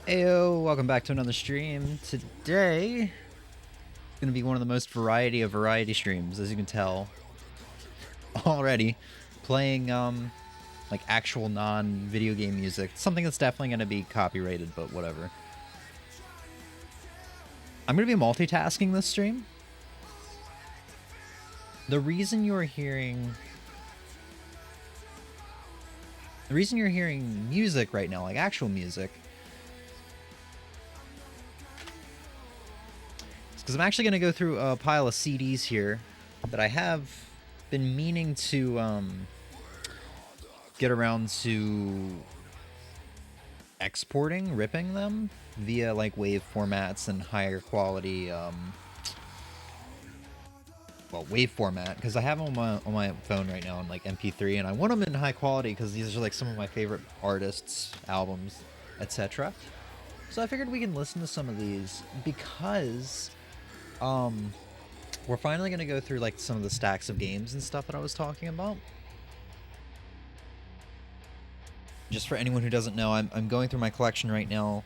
Heyo, welcome back to another stream. Today, it's going to be one of the most variety of variety streams, as you can tell already. Playing, like actual non-video game music. Something that's definitely going to be copyrighted, but whatever. I'm going to be multitasking this stream. The reason you're hearing music right now, like actual music, because I'm actually going to go through a pile of CDs here that I have been meaning to get around to exporting, ripping them via like WAV formats and higher quality, WAV format, because I have them on my phone right now in like MP3, and I want them in high quality because these are like some of my favorite artists, albums, etc. So I figured we can listen to some of these because we're finally going to go through like some of the stacks of games and stuff that I was talking about. Just for anyone who doesn't know, I'm going through my collection right now,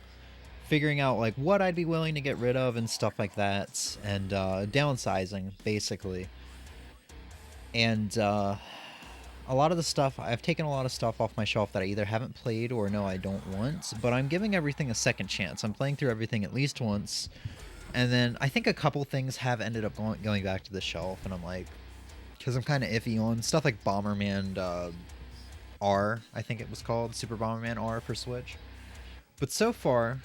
figuring out like what I'd be willing to get rid of and stuff like that, and downsizing basically. And a lot of the stuff, I've taken a lot of stuff off my shelf that I either haven't played or no I don't want, but I'm giving everything a second chance. I'm playing through everything at least once. And then I think a couple things have ended up going back to the shelf, and I'm like, because I'm kind of iffy on stuff like Bomberman R, I think it was called, Super Bomberman R for Switch. But so far,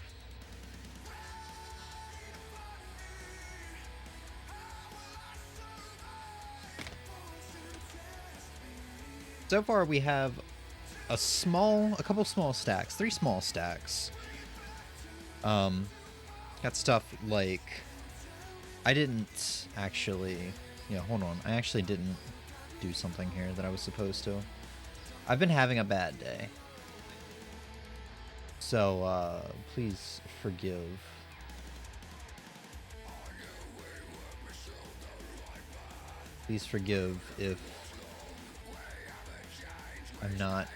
we have a couple small stacks, 3 small stacks. Got stuff like, I didn't actually, hold on, I actually didn't do something here that I was supposed to. I've been having a bad day, so please forgive. Please forgive if I'm not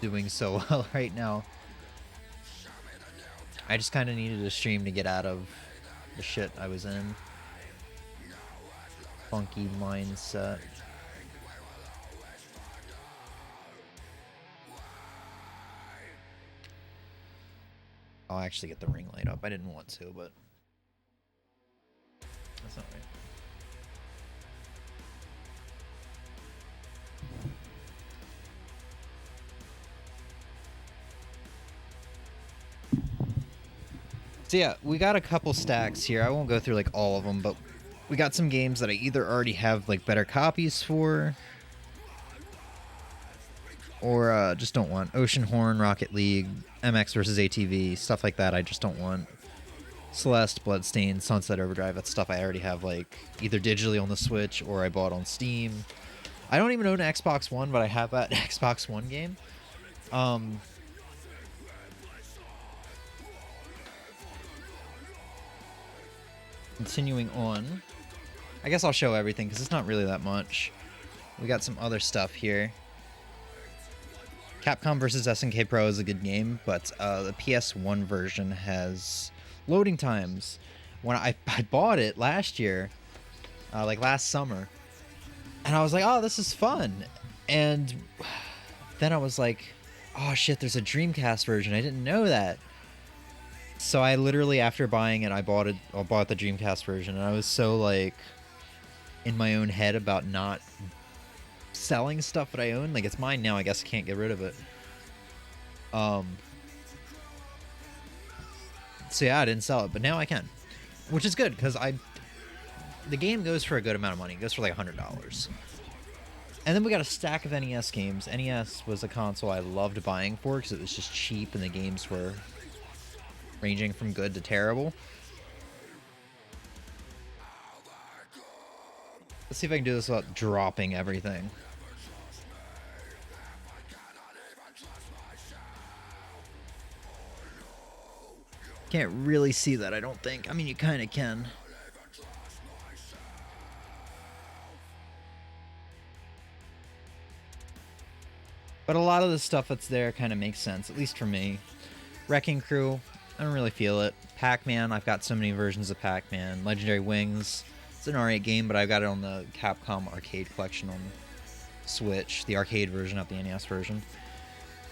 doing so well right now. I just kind of needed a stream to get out of the shit I was in. Funky mindset. I'll actually get the ring light up. I didn't want to, but that's not right. So yeah, we got a couple stacks here. I won't go through like all of them, but we got some games that I either already have like better copies for, or just don't want. Ocean Horn, Rocket League, MX vs ATV, stuff like that I just don't want. Celeste, Bloodstained, Sunset Overdrive, that's stuff I already have like either digitally on the Switch or I bought on Steam. I don't even own an Xbox One, but I have that Xbox One game. Continuing on, I guess I'll show everything because it's not really that much. We got some other stuff here. Capcom vs SNK Pro is a good game, but the PS1 version has loading times. When I bought it last year, like last summer, and I was like, oh, this is fun. And then I was like, oh shit, there's a Dreamcast version. I didn't know that. So I literally, after buying it, I bought the Dreamcast version, and I was so like in my own head about not selling stuff that I own. Like, it's mine now, I guess I can't get rid of it. So yeah, I didn't sell it, but now I can, which is good because the game goes for a good amount of money. It goes for like $100. And then we got a stack of NES games. NES was a console I loved buying for because it was just cheap and the games were ranging from good to terrible. Let's see if I can do this without dropping everything. Can't really see that, I don't think. I mean, you kind of can. But a lot of the stuff that's there kind of makes sense, at least for me. Wrecking Crew, I don't really feel it. Pac-Man, I've got so many versions of Pac-Man. Legendary Wings, it's an R8 game, but I've got it on the Capcom Arcade Collection on Switch, the arcade version, not the NES version.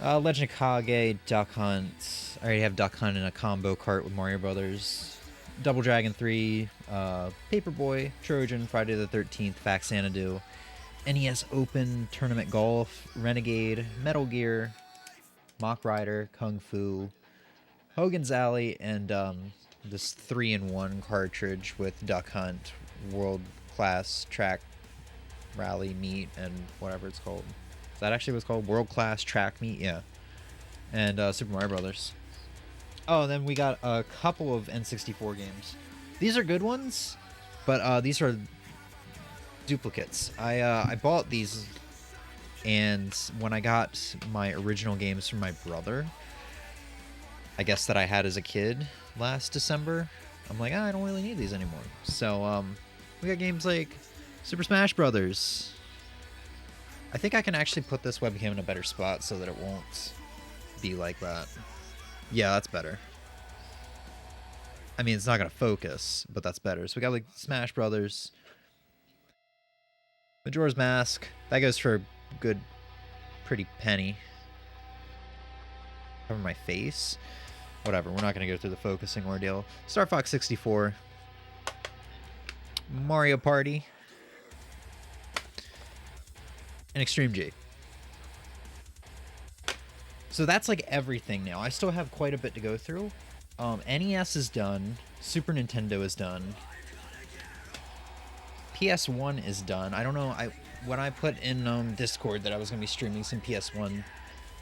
Legend of Kage, Duck Hunt. I already have Duck Hunt in a combo cart with Mario Brothers. Double Dragon 3, Paperboy, Trojan, Friday the 13th, Fax Xanadu, NES Open, Tournament Golf, Renegade, Metal Gear, Mach Rider, Kung Fu, Hogan's Alley, and this 3-in-1 cartridge with Duck Hunt, World Class Track Rally Meet, and whatever it's called. Is that actually what it's called? World Class Track Meet? Yeah. And Super Mario Brothers. Oh, and then we got a couple of N64 games. These are good ones, but these are duplicates. I bought these, and when I got my original games from my brother, I guess that I had as a kid last December, I'm like, I don't really need these anymore. So we got games like Super Smash Brothers. I think I can actually put this webcam in a better spot so that it won't be like that. Yeah, that's better. I mean, it's not going to focus, but that's better. So we got like Smash Brothers, Majora's Mask. That goes for a good, pretty penny. Cover my face. Whatever, we're not going to go through the focusing ordeal. Star Fox 64. Mario Party. And Extreme G. So that's like everything now. I still have quite a bit to go through. NES is done. Super Nintendo is done. PS1 is done. I don't know. When I put in Discord that I was going to be streaming some PS1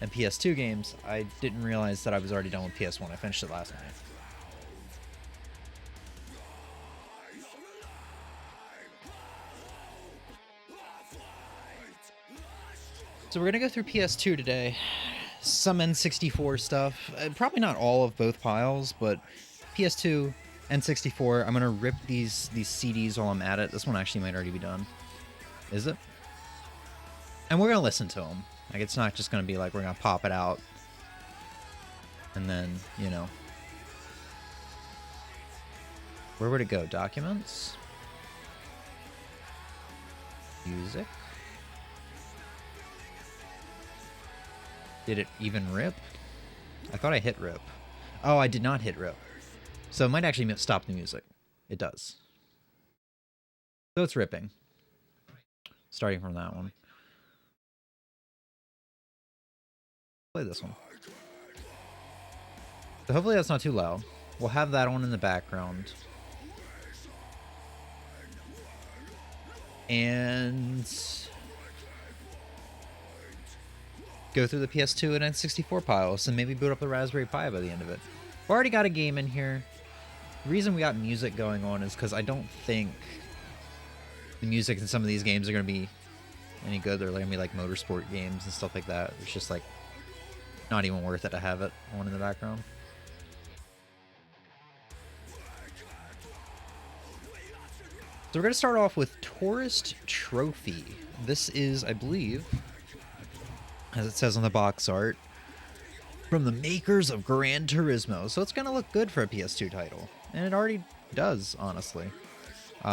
and PS2 games, I didn't realize that I was already done with PS1. I finished it last night. So we're going to go through PS2 today. Some N64 stuff. Probably not all of both piles, but PS2, N64. I'm going to rip these CDs while I'm at it. This one actually might already be done. Is it? And we're going to listen to them. Like, it's not just going to be like we're going to pop it out and then, you know. Where would it go? Documents? Music? Did it even rip? I thought I hit rip. Oh, I did not hit rip. So it might actually stop the music. It does. So it's ripping. Starting from that one. Play this one. So hopefully that's not too loud. We'll have that on in the background. And go through the PS2 and N64 piles and maybe boot up the Raspberry Pi by the end of it. We've already got a game in here. The reason we got music going on is because I don't think the music in some of these games are going to be any good. They're going to be like motorsport games and stuff like that. It's just like not even worth it to have it on in the background. So we're going to start off with Tourist Trophy. This is, I believe, as it says on the box art, from the makers of Gran Turismo. So it's going to look good for a PS2 title. And it already does, honestly.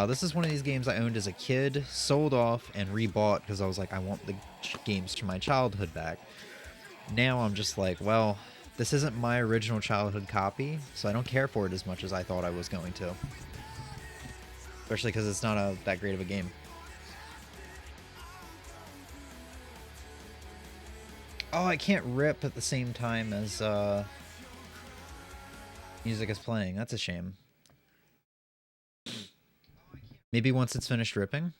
This is one of these games I owned as a kid, sold off, and rebought because I was like, I want the games from my childhood back. Now I'm just like, well, this isn't my original childhood copy, so I don't care for it as much as I thought I was going to. Especially because it's not that great of a game. Oh, I can't rip at the same time as music is playing. That's a shame. Maybe once it's finished ripping.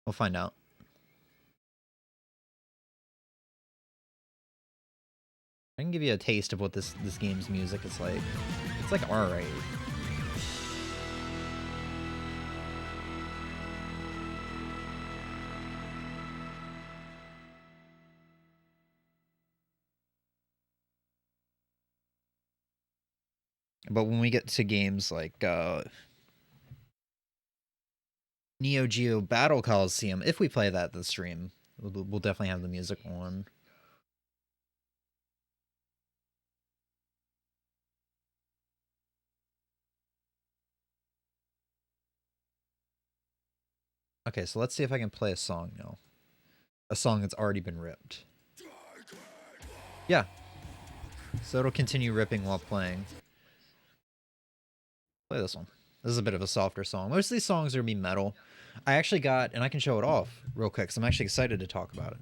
We'll find out. I can give you a taste of what this game's music is like. It's like alright. But when we get to games like Neo Geo Battle Coliseum, if we play that this stream, we'll definitely have the music on. Okay, so let's see if I can play a song now. A song that's already been ripped. Yeah. So it'll continue ripping while playing. Play this one. This is a bit of a softer song. Most of these songs are going to be metal. I actually got, and I can show it off real quick, because I'm actually excited to talk about it.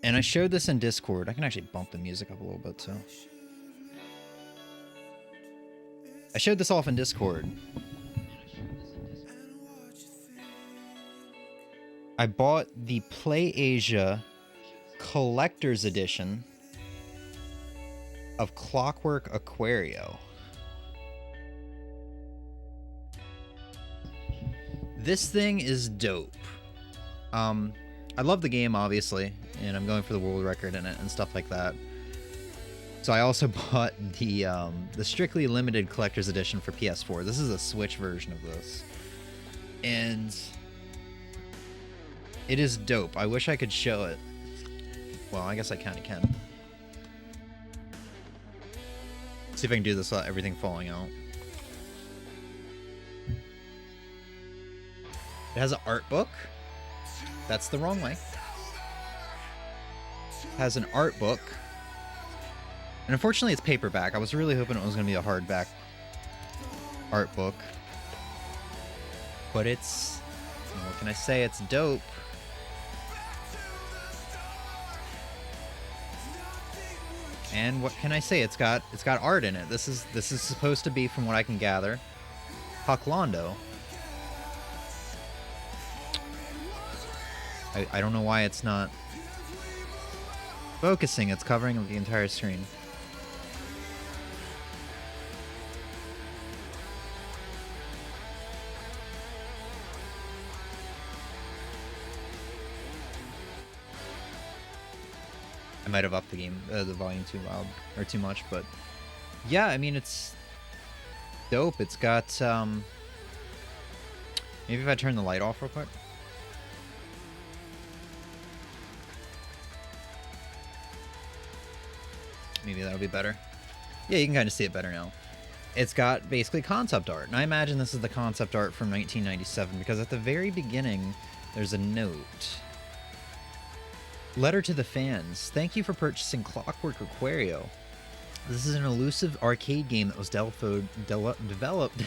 And I showed this in Discord. I can actually bump the music up a little bit, too. I showed this off in Discord. I bought the Play Asia Collector's Edition of Clockwork Aquario. This thing is dope. I love the game, obviously, and I'm going for the world record in it and stuff like that. So I also bought the strictly limited collector's edition for PS4. This is a Switch version of this, and it is dope. I wish I could show it. Well, I guess I kind of can. See if I can do this without everything falling out. It has an art book. That's the wrong way. It has an art book. And unfortunately, it's paperback. I was really hoping it was going to be a hardback art book. But it's... what can I say? It's dope. And what can I say? It's got art in it. This is supposed to be, from what I can gather, Hucklondo. I don't know why it's not focusing. It's covering the entire screen. I might have upped the volume too loud or too much, but yeah, I mean, it's dope. It's got maybe if I turn the light off real quick. Maybe that'll be better. Yeah, you can kind of see it better now. It's got basically concept art, and I imagine this is the concept art from 1997, because at the very beginning there's a note. Letter to the fans. Thank you for purchasing Clockwork Aquario. This is an elusive arcade game that was developed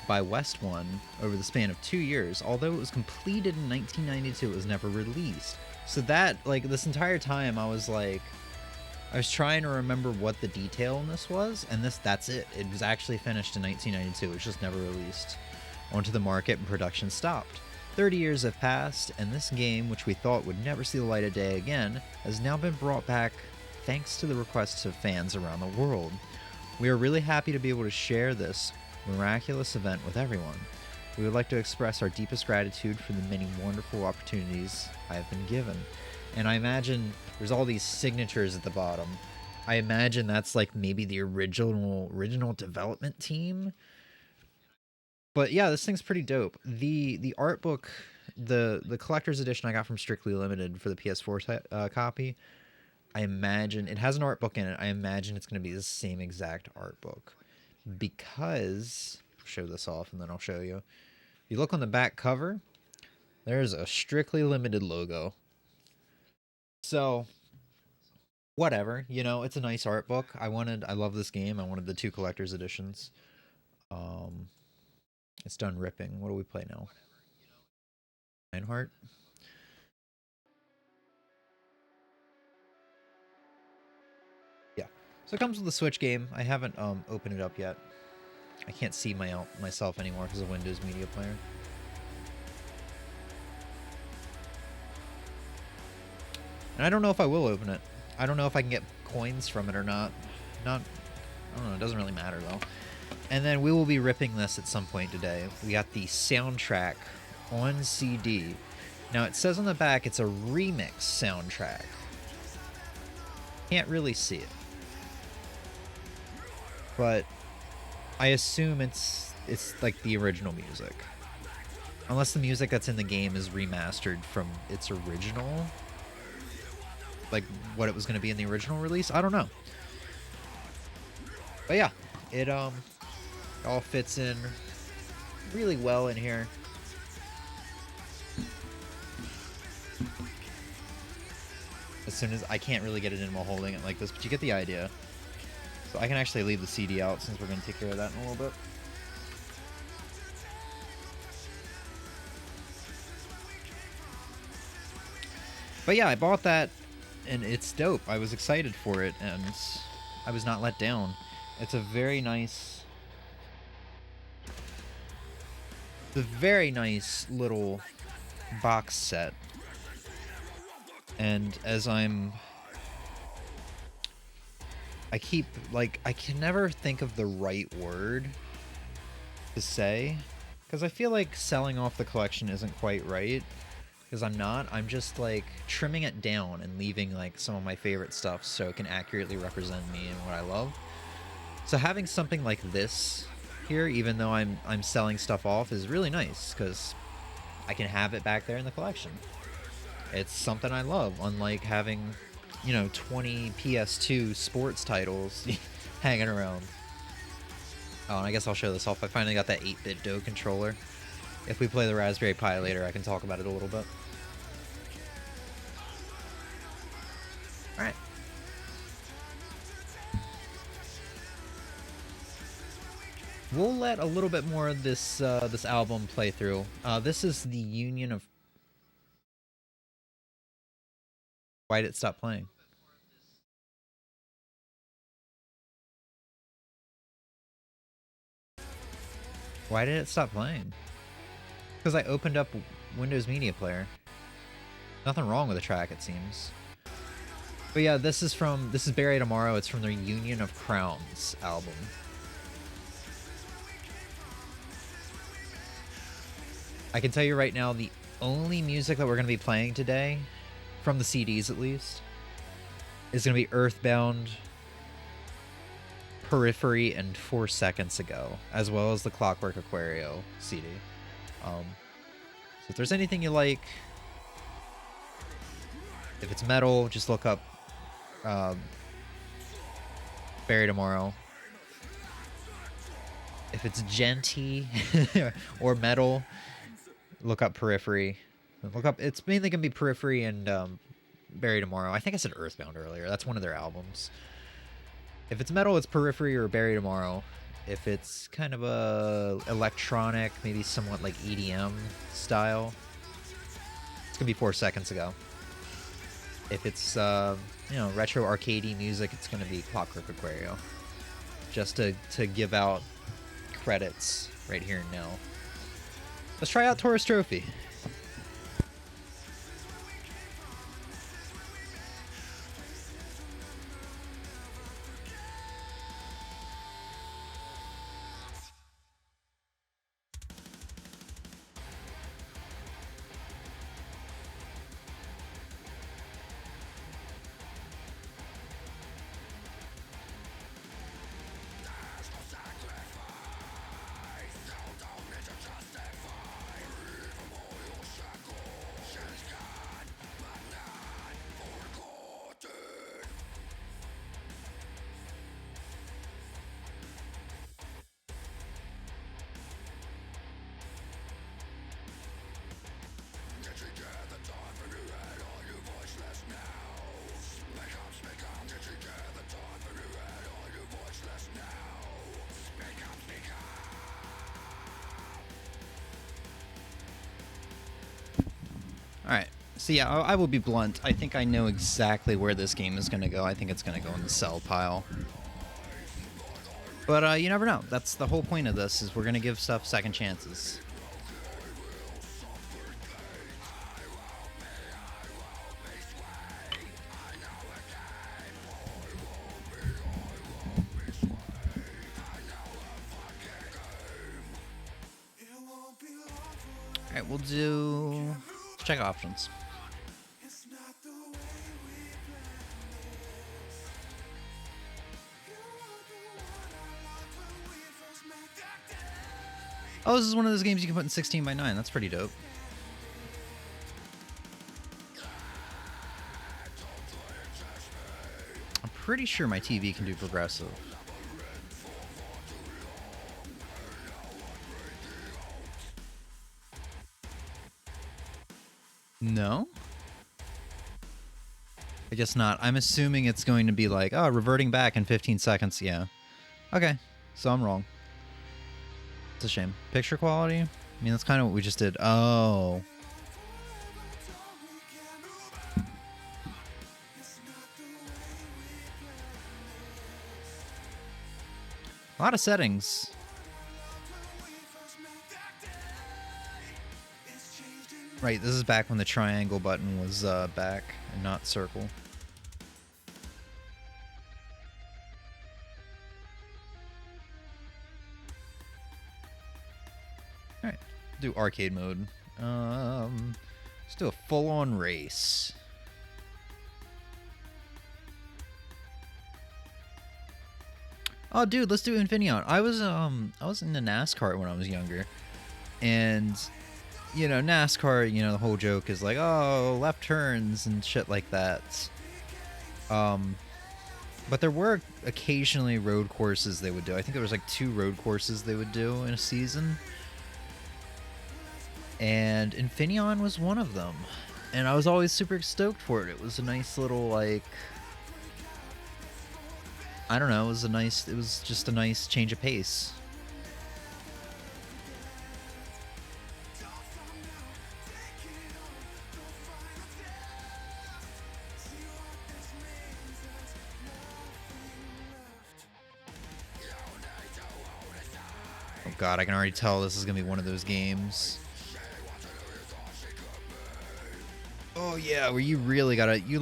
by West One over the span of 2 years. Although it was completed in 1992, it was never released. So that, like, this entire time I was trying to remember what the detail in this was, and that's it. It was actually finished in 1992. It was just never released onto the market, and production stopped. 30 years have passed, and this game, which we thought would never see the light of day again, has now been brought back thanks to the requests of fans around the world. We are really happy to be able to share this miraculous event with everyone. We would like to express our deepest gratitude for the many wonderful opportunities I have been given. And I imagine there's all these signatures at the bottom. I imagine that's like maybe the original development team. But yeah, this thing's pretty dope. The art book, the collector's edition I got from Strictly Limited for the PS4 copy, I imagine it has an art book in it. I imagine it's going to be the same exact art book, because I'll show this off and then I'll show you. If you look on the back cover, there's a Strictly Limited logo. So whatever, you know, it's a nice art book. I love this game. I wanted the 2 collector's editions. It's done ripping. What do we play now? Reinhardt? Yeah. So it comes with the Switch game. I haven't opened it up yet. I can't see myself anymore because of Windows Media Player. And I don't know if I will open it. I don't know if I can get coins from it or not. I don't know. It doesn't really matter, though. And then we will be ripping this at some point today. We got the soundtrack on CD. Now, it says on the back it's a remix soundtrack. Can't really see it. but I assume it's like the original music. Unless the music that's in the game is remastered from its original, like what it was going to be in the original release. I don't know. But yeah, it all fits in really well in here. As soon as I can't really get it in while holding it like this, but you get the idea. So I can actually leave the CD out since we're going to take care of that in a little bit. But yeah, I bought that, and it's dope. I was excited for it, and I was not let down. It's a very nice little box set. And as I keep, like, I can never think of the right word to say, because I feel like selling off the collection isn't quite right. Because I'm just like trimming it down and leaving like some of my favorite stuff so it can accurately represent me and what I love. So having something like this here, even though I'm selling stuff off, is really nice because I can have it back there in the collection. It's something I love, unlike having, you know, 20 PS2 sports titles hanging around. Oh, and I guess I'll show this off. I finally got that 8-bit Do controller. If we play the Raspberry Pi later, I can talk about it a little bit. Alright. We'll let a little bit more of this this album play through. This is the Union of... Why did it stop playing? Why did it stop playing? Because I opened up Windows Media Player. Nothing wrong with the track, it seems. But yeah, this is Bury Tomorrow. It's from their Union of Crowns album. I can tell you right now, the only music that we're going to be playing today, from the CDs at least, is going to be Earthbound, Periphery, and 4 Seconds Ago, as well as the Clockwork Aquario CD. So if there's anything you like, if it's metal, just look up Bury Tomorrow. If it's genty or metal, look up Periphery. It's mainly gonna be Periphery and Bury Tomorrow. I think I said Earthbound earlier. That's one of their albums. If it's metal, it's Periphery or Bury Tomorrow. If it's kind of a electronic, maybe somewhat like EDM style, it's gonna be 4 Seconds Ago. If it's you know, retro arcadey music, it's gonna be Clockwork Aquario. Just to give out credits right here and now. Let's try out Taurus Trophy. Alright, so yeah, I will be blunt. I think I know exactly where this game is going to go. I think it's going to go in the sell pile. But you never know. That's the whole point of this, is we're going to give stuff second chances. Alright, we'll do... check options. Oh, this is one of those games you can put in 16:9. That's pretty dope. I'm pretty sure my TV can do progressive. No? I guess not. I'm assuming it's going to be like, oh, reverting back in 15 seconds. Yeah. Okay. So I'm wrong. It's a shame. Picture quality? I mean, that's kind of what we just did. Oh. A lot of settings. Right, this is back when the triangle button was back and not circle. Alright, do arcade mode. Let's do a full-on race. Oh, dude, let's do Infineon. I was into NASCAR when I was younger, and you know, NASCAR, you know, the whole joke is like, oh, left turns and shit like that. But there were occasionally road courses they would do. I think there was like 2 road courses they would do in a season. And Infineon was one of them. And I was always super stoked for it. It was a nice little, like, I don't know, it was just a nice change of pace. Oh god, I can already tell this is gonna be one of those games. Oh yeah, where you really gotta, you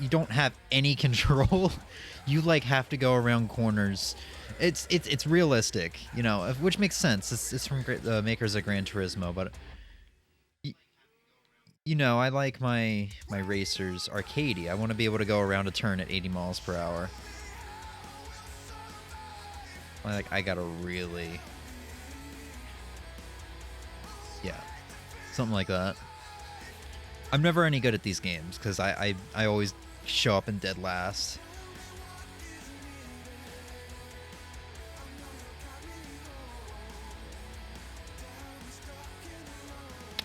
don't have any control. You like have to go around corners. It's realistic, you know, which makes sense. It's from the makers of Gran Turismo, but you know, I like my racers arcadey. I want to be able to go around a turn at 80 miles per hour. I gotta really, yeah, something like that. I'm never any good at these games because I always show up in dead last.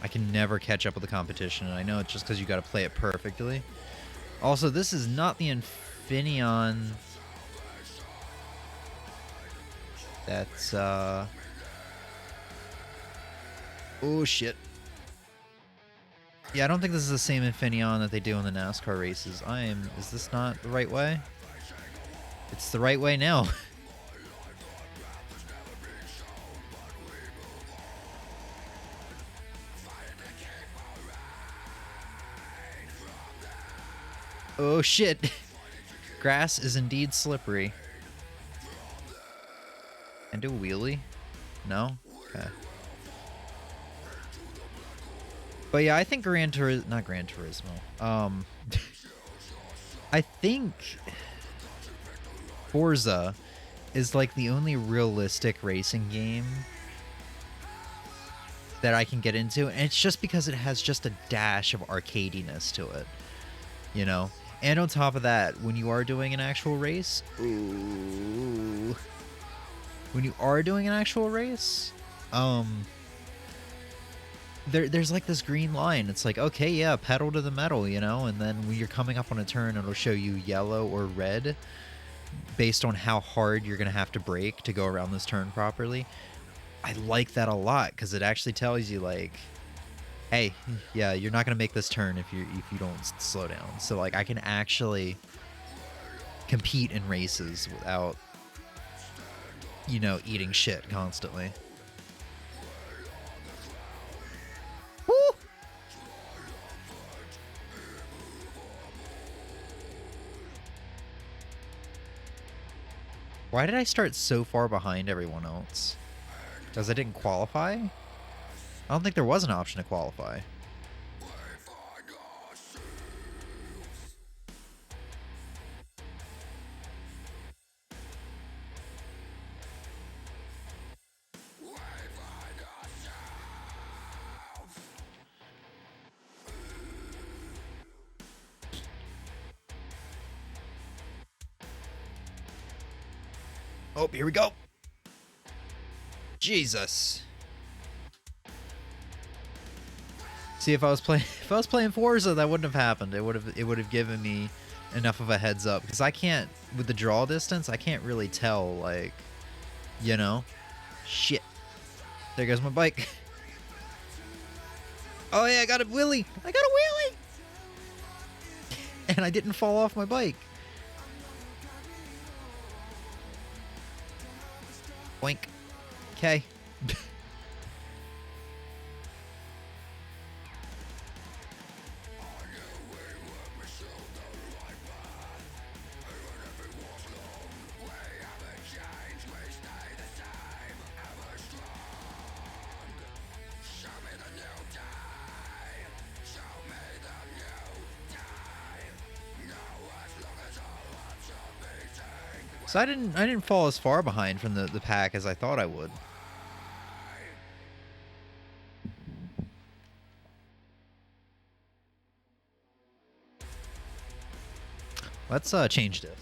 I can never catch up with the competition, and I know it's just because you got to play it perfectly. Also, this is not the Infineon that's, oh, shit. Yeah, I don't think this is the same Infineon that they do in the NASCAR races. Is this not the right way? It's the right way now. Oh shit. Grass is indeed slippery. And do a wheelie? No? Okay. But yeah, I think not Gran Turismo. I think Forza is like the only realistic racing game that I can get into, and it's just because it has just a dash of arcadiness to it, you know? And on top of that, when you are doing an actual race, there's like this green line. It's like, okay, yeah, pedal to the metal, you know? And then when you're coming up on a turn, it'll show you yellow or red based on how hard you're going to have to brake to go around this turn properly. I like that a lot because it actually tells you, like, hey, yeah, you're not going to make this turn if you don't slow down. So, like, I can actually compete in races without, you know, eating shit constantly. Woo! Why did I start so far behind everyone else? Because I didn't qualify? I don't think there was an option to qualify. Oh, here we go. Jesus. See, if I was playing Forza, that wouldn't have happened. It would have given me enough of a heads up, because I can't, with the draw distance, I can't really tell, like, you know. Shit. There goes my bike. Oh yeah, I got a wheelie. I got a wheelie. And I didn't fall off my bike. Boink. Okay. So I didn't fall as far behind from the pack as I thought I would. Let's change this.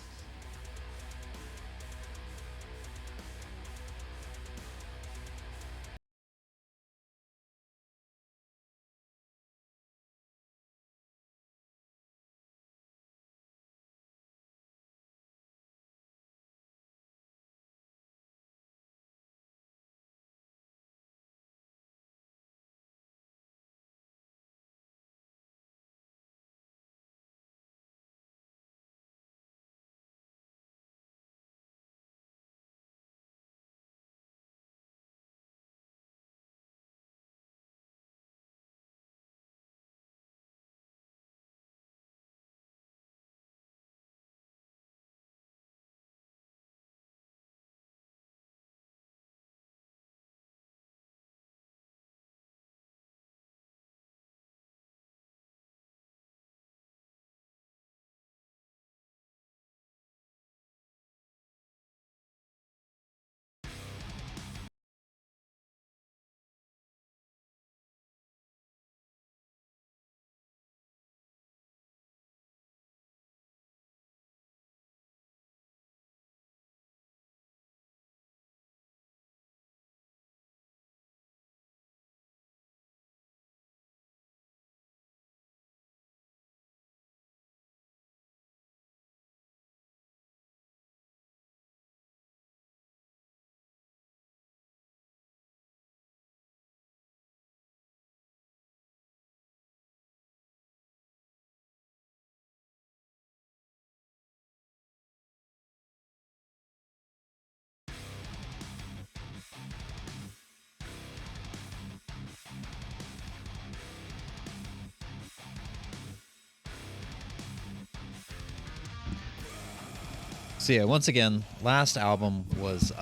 So yeah, once again, last album was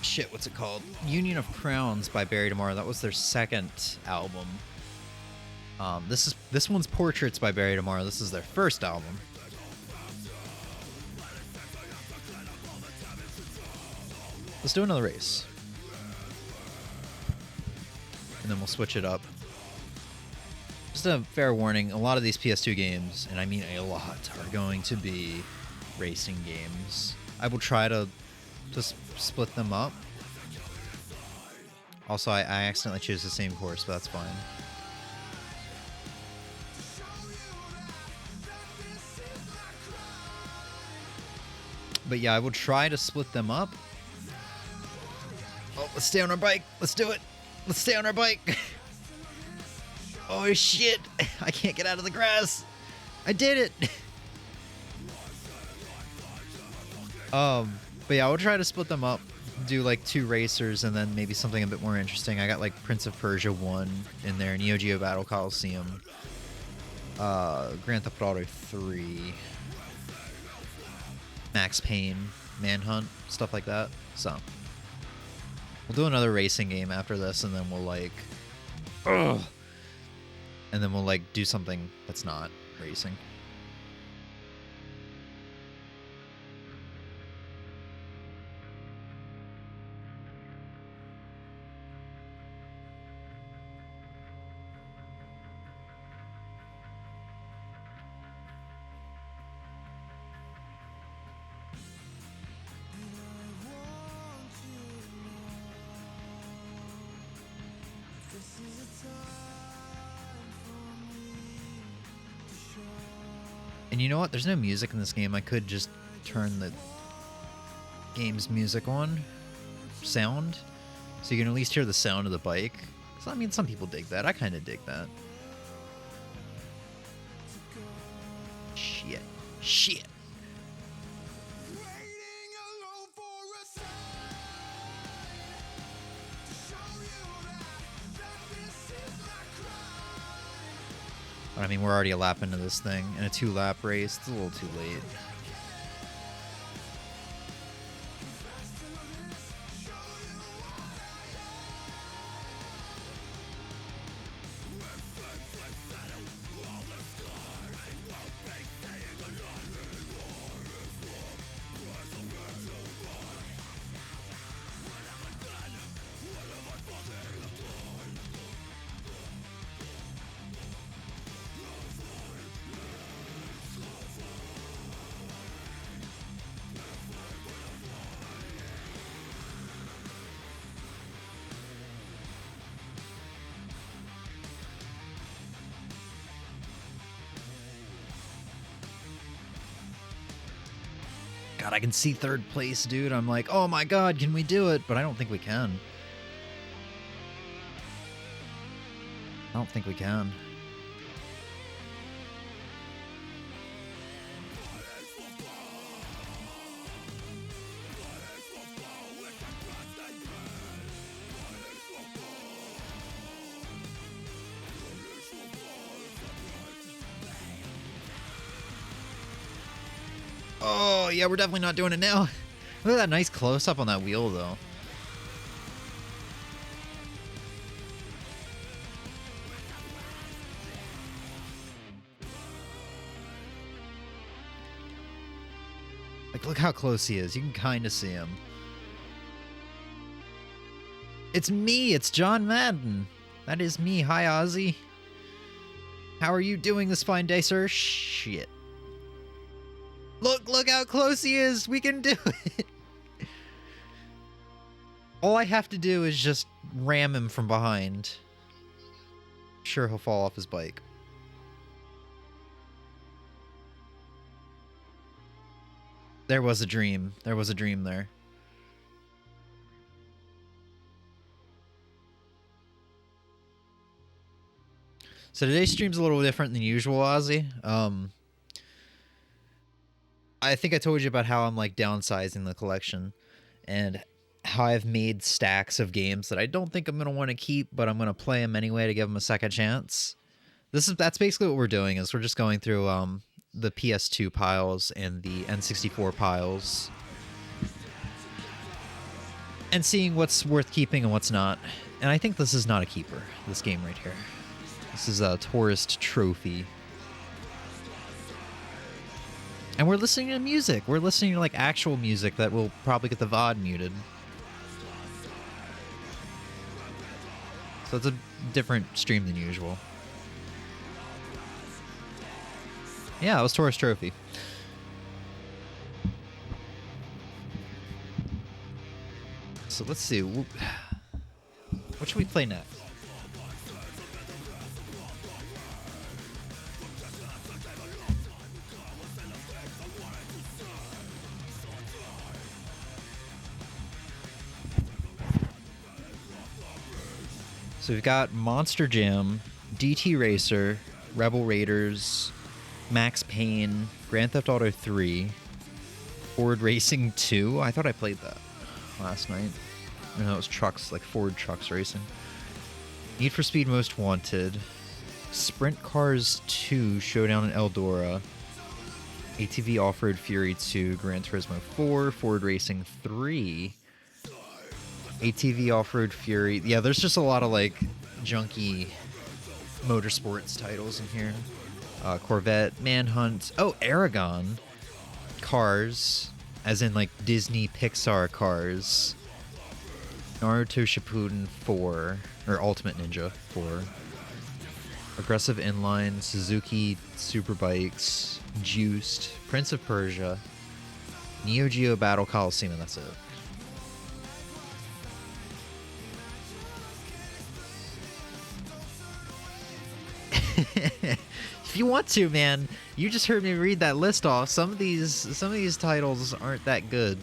shit, what's it called? Union of Crowns by Barry Tomorrow. That was their second album. This one's Portraits by Barry Tomorrow. This is their first album. Let's do another race. And then we'll switch it up. Just a fair warning, a lot of these PS2 games, and I mean a lot, are going to be racing games. I will try to split them up. Also, I accidentally choose the same course, but that's fine. But yeah, I will try to split them up. Oh, let's stay on our bike. Let's do it. Let's stay on our bike. Oh shit! I can't get out of the grass. I did it. But yeah, I'll try to split them up. Do like 2 racers and then maybe something a bit more interesting. I got like Prince of Persia 1 in there, Neo Geo Battle Coliseum, Grand Theft Auto 3, Max Payne, Manhunt, stuff like that. So we'll do another racing game after this, and then we'll like, ugh, and then we'll like do something that's not racing. And you know what? There's no music in this game. I could just turn the game's music on. Sound. So you can at least hear the sound of the bike. So, I mean, some people dig that. I kind of dig that. Shit. Shit. But I mean, we're already a lap into this thing. In a 2-lap race, it's a little too late. God, I can see third place, dude. I'm like, oh my god, can we do it? But I don't think we can. I don't think we can. Oh, yeah, we're definitely not doing it now. Look at that nice close-up on that wheel, though. Like, look how close he is. You can kind of see him. It's me. It's John Madden. That is me. Hi, Ozzy. How are you doing this fine day, sir? Shit. Look how close he is. We can do it. All I have to do is just ram him from behind. Sure, he'll fall off his bike. There was a dream. There was a dream there. So today's stream's a little different than usual, Ozzy. I think I told you about how I'm like downsizing the collection and how I've made stacks of games that I don't think I'm going to want to keep, but I'm going to play them anyway to give them a second chance. That's basically what we're doing, is we're just going through the PS2 piles and the N64 piles and seeing what's worth keeping and what's not. And I think this is not a keeper, this game right here. This is a tourist trophy. And we're listening to music. We're listening to like actual music that will probably get the VOD muted. So it's a different stream than usual. Yeah, it was Tourist Trophy. So let's see. What should we play next? So we've got Monster Jam, DT Racer, Rebel Raiders, Max Payne, Grand Theft Auto 3, Ford Racing 2. I thought I played that last night. I know it was trucks, like Ford Trucks Racing. Need for Speed Most Wanted, Sprint Cars 2, Showdown in Eldora, ATV Off Road Fury 2, Gran Turismo 4, Ford Racing 3, ATV Off Road Fury. Yeah, there's just a lot of like junky motorsports titles in here. Corvette, Manhunt. Oh, Aragon. Cars, as in like Disney Pixar Cars. Naruto Shippuden 4, or Ultimate Ninja 4. Aggressive Inline, Suzuki Superbikes, Juiced, Prince of Persia, Neo Geo Battle Coliseum, and that's it. if you want to, man, you just heard me read that list off. Some of these titles aren't that good.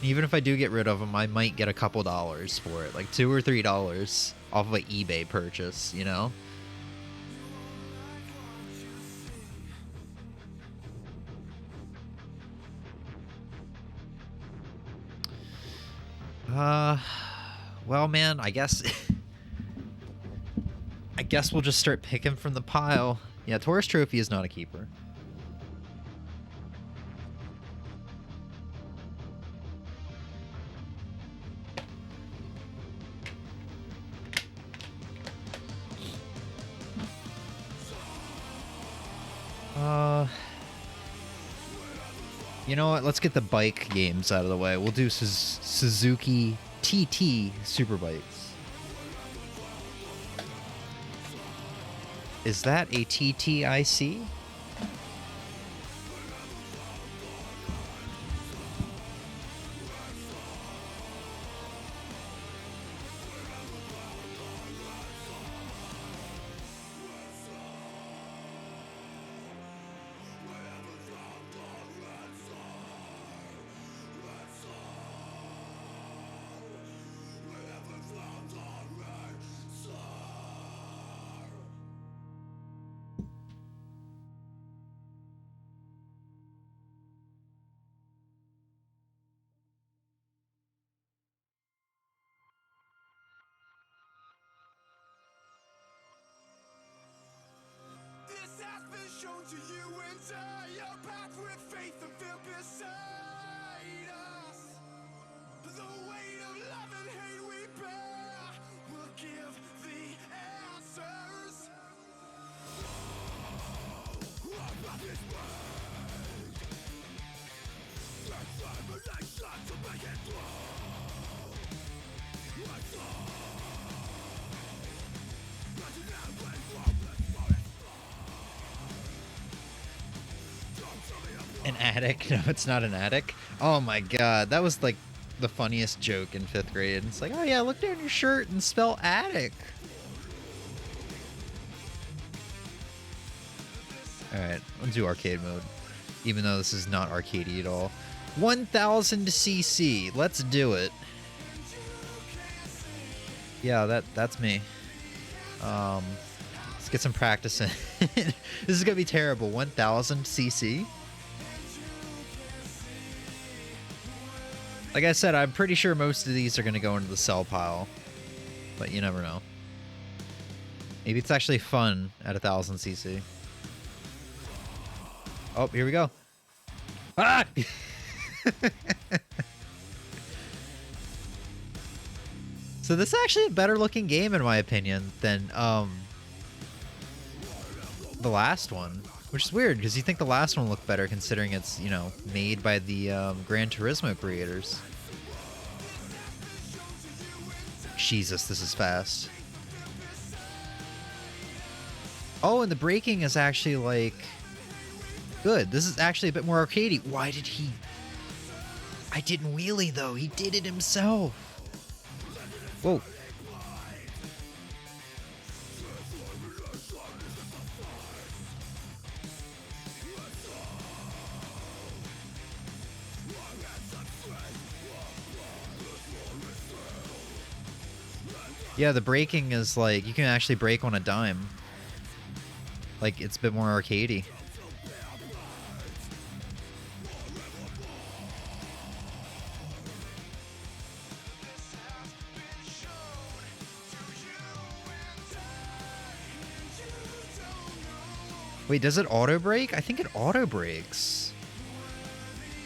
Even if I do get rid of them, I might get a couple dollars for it, like $2 or $3 off of an eBay purchase, you know? Well, man, I guess I guess we'll just start picking from the pile. Yeah, Taurus Trophy is not a keeper. You know what? Let's get the bike games out of the way. We'll do Suzuki TT Superbikes. Is that a TTIC? To you and I, your path with faith and fear beside us. The weight of love and hate we bear will give the answers. Our path is made. Determination to make it through. What's up? But never from this forest. An attic? No, it's not an attic. Oh my god, that was like the funniest joke in 5th grade. It's like, oh yeah, look down your shirt and spell attic. Alright, let's do arcade mode. Even though this is not arcadey at all. 1000cc, let's do it. Yeah, that's me. Let's get some practice in. This is gonna be terrible. 1000cc. Like I said, I'm pretty sure most of these are going to go into the sell pile, but you never know. Maybe it's actually fun at 1000cc. Oh, here we go. Ah! So this is actually a better looking game in my opinion than the last one, which is weird because you think the last one looked better considering it's, you know, made by the Gran Turismo creators. Jesus, this is fast. Oh, and the braking is actually like good. This is actually a bit more arcadey. Why did he? I didn't wheelie though. He did it himself. Whoa. Yeah, the braking is like, you can actually brake on a dime. Like, it's a bit more arcadey. Wait, does it auto brake? I think it auto brakes.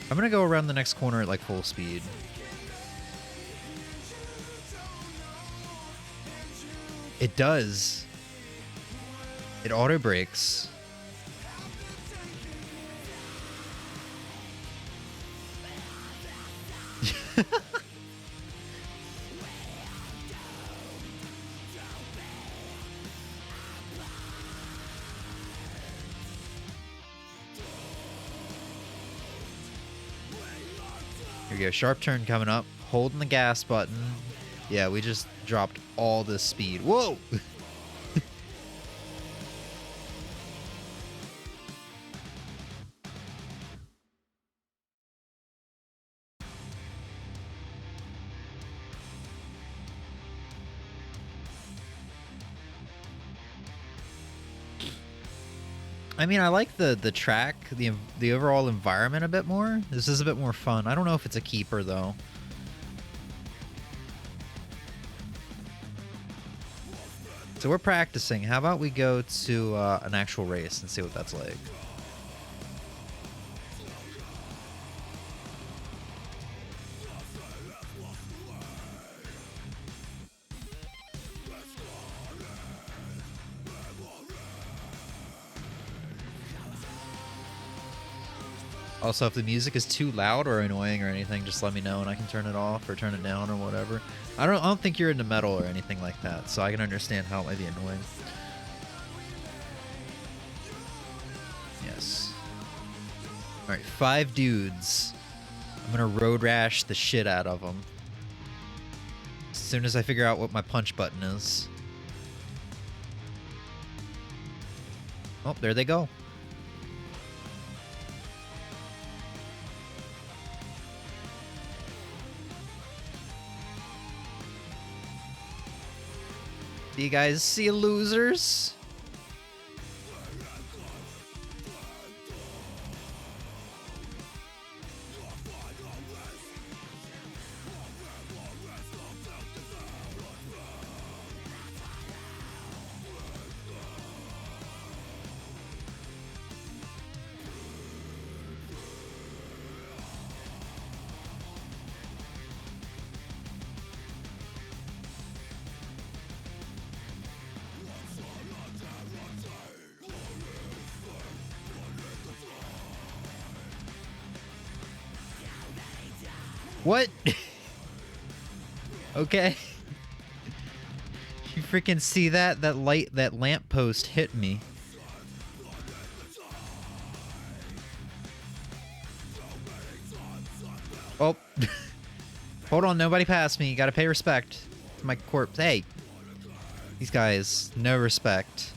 I'm gonna go around the next corner at like full speed. It does. It auto brakes. Here we go, sharp turn coming up. Holding the gas button. Yeah, we just dropped all this speed. Whoa! I mean, I like the track, the overall environment a bit more. This is a bit more fun. I don't know if it's a keeper though. So we're practicing. How about we go to an actual race and see what that's like? Also, if the music is too loud or annoying or anything, just let me know and I can turn it off or turn it down or whatever. I don't think you're into metal or anything like that, so I can understand how it might be annoying. Yes. Alright, 5 dudes. I'm gonna road rash the shit out of them. As soon as I figure out what my punch button is. Oh, there they go. Do you guys see losers? What? Okay. You freaking see that? That light, that lamppost hit me. Oh. Hold on, nobody passed me. You gotta pay respect to my corpse. Hey. These guys, no respect.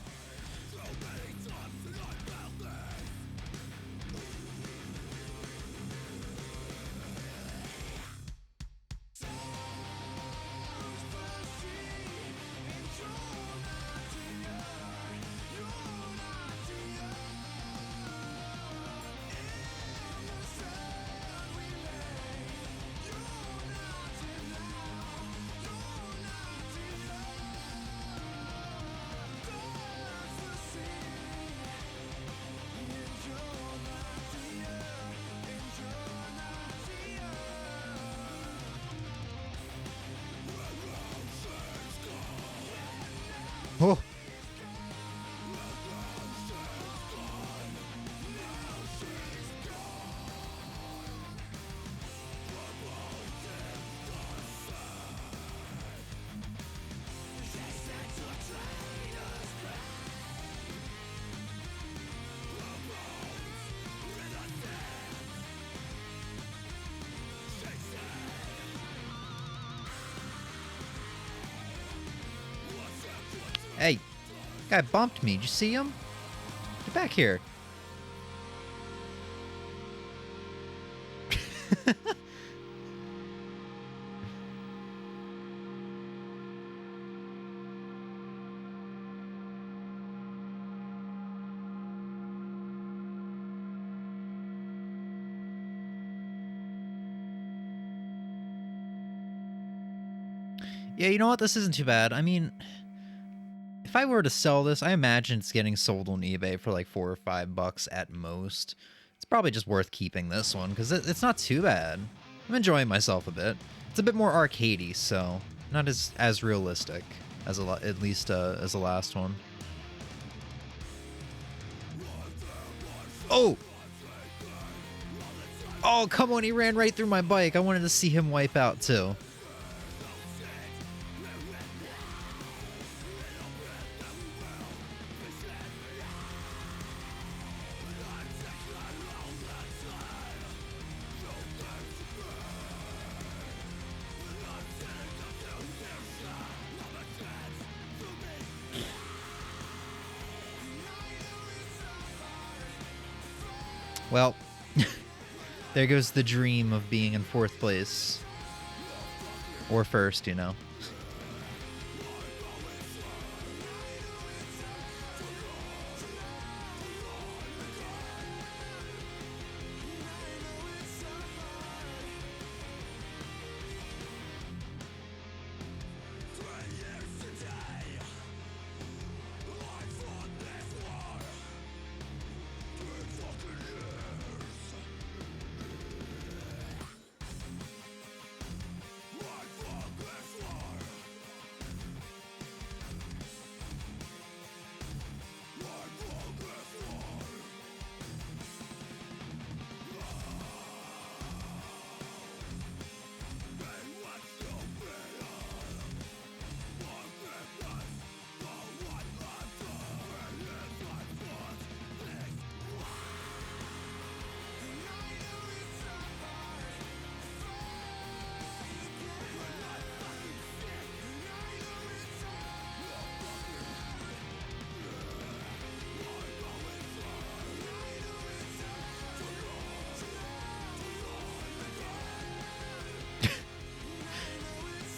Oh. Hey, guy bumped me. Did you see him? Get back here. Yeah, you know what? This isn't too bad. I mean, if I were to sell this, I imagine it's getting sold on eBay for like $4 or $5 at most. It's probably just worth keeping this one because it's not too bad. I'm enjoying myself a bit. It's a bit more arcadey, so not as realistic as at least as the last one. Oh! Oh, come on, he ran right through my bike. I wanted to see him wipe out too. Well, there goes the dream of being in 4th place. Or first, you know.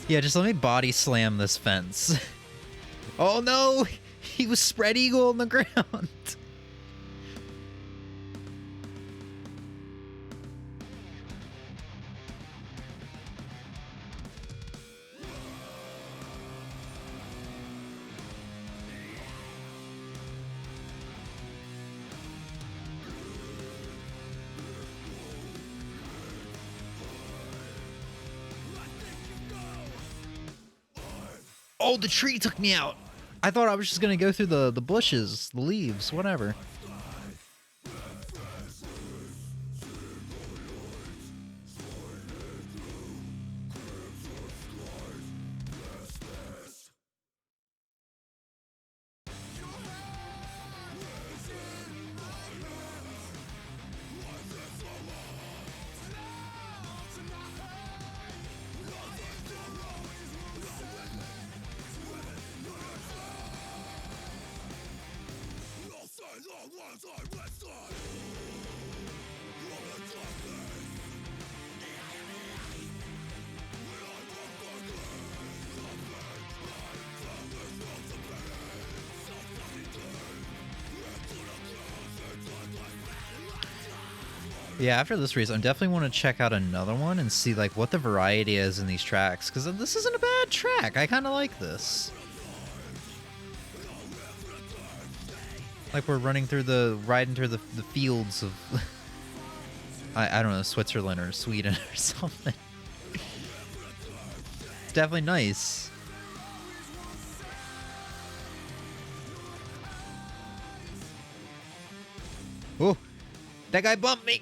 Yeah, just let me body slam this fence. Oh no! He was spread eagle on the ground. Oh, the tree took me out. I thought I was just gonna go through the bushes, the leaves, whatever. Yeah, after this race, I definitely want to check out another one and see like what the variety is in these tracks, because this isn't a bad track. I kind of like this. Like we're riding through the fields of I don't know, Switzerland or Sweden or something. It's definitely nice. Oh, that guy bumped me.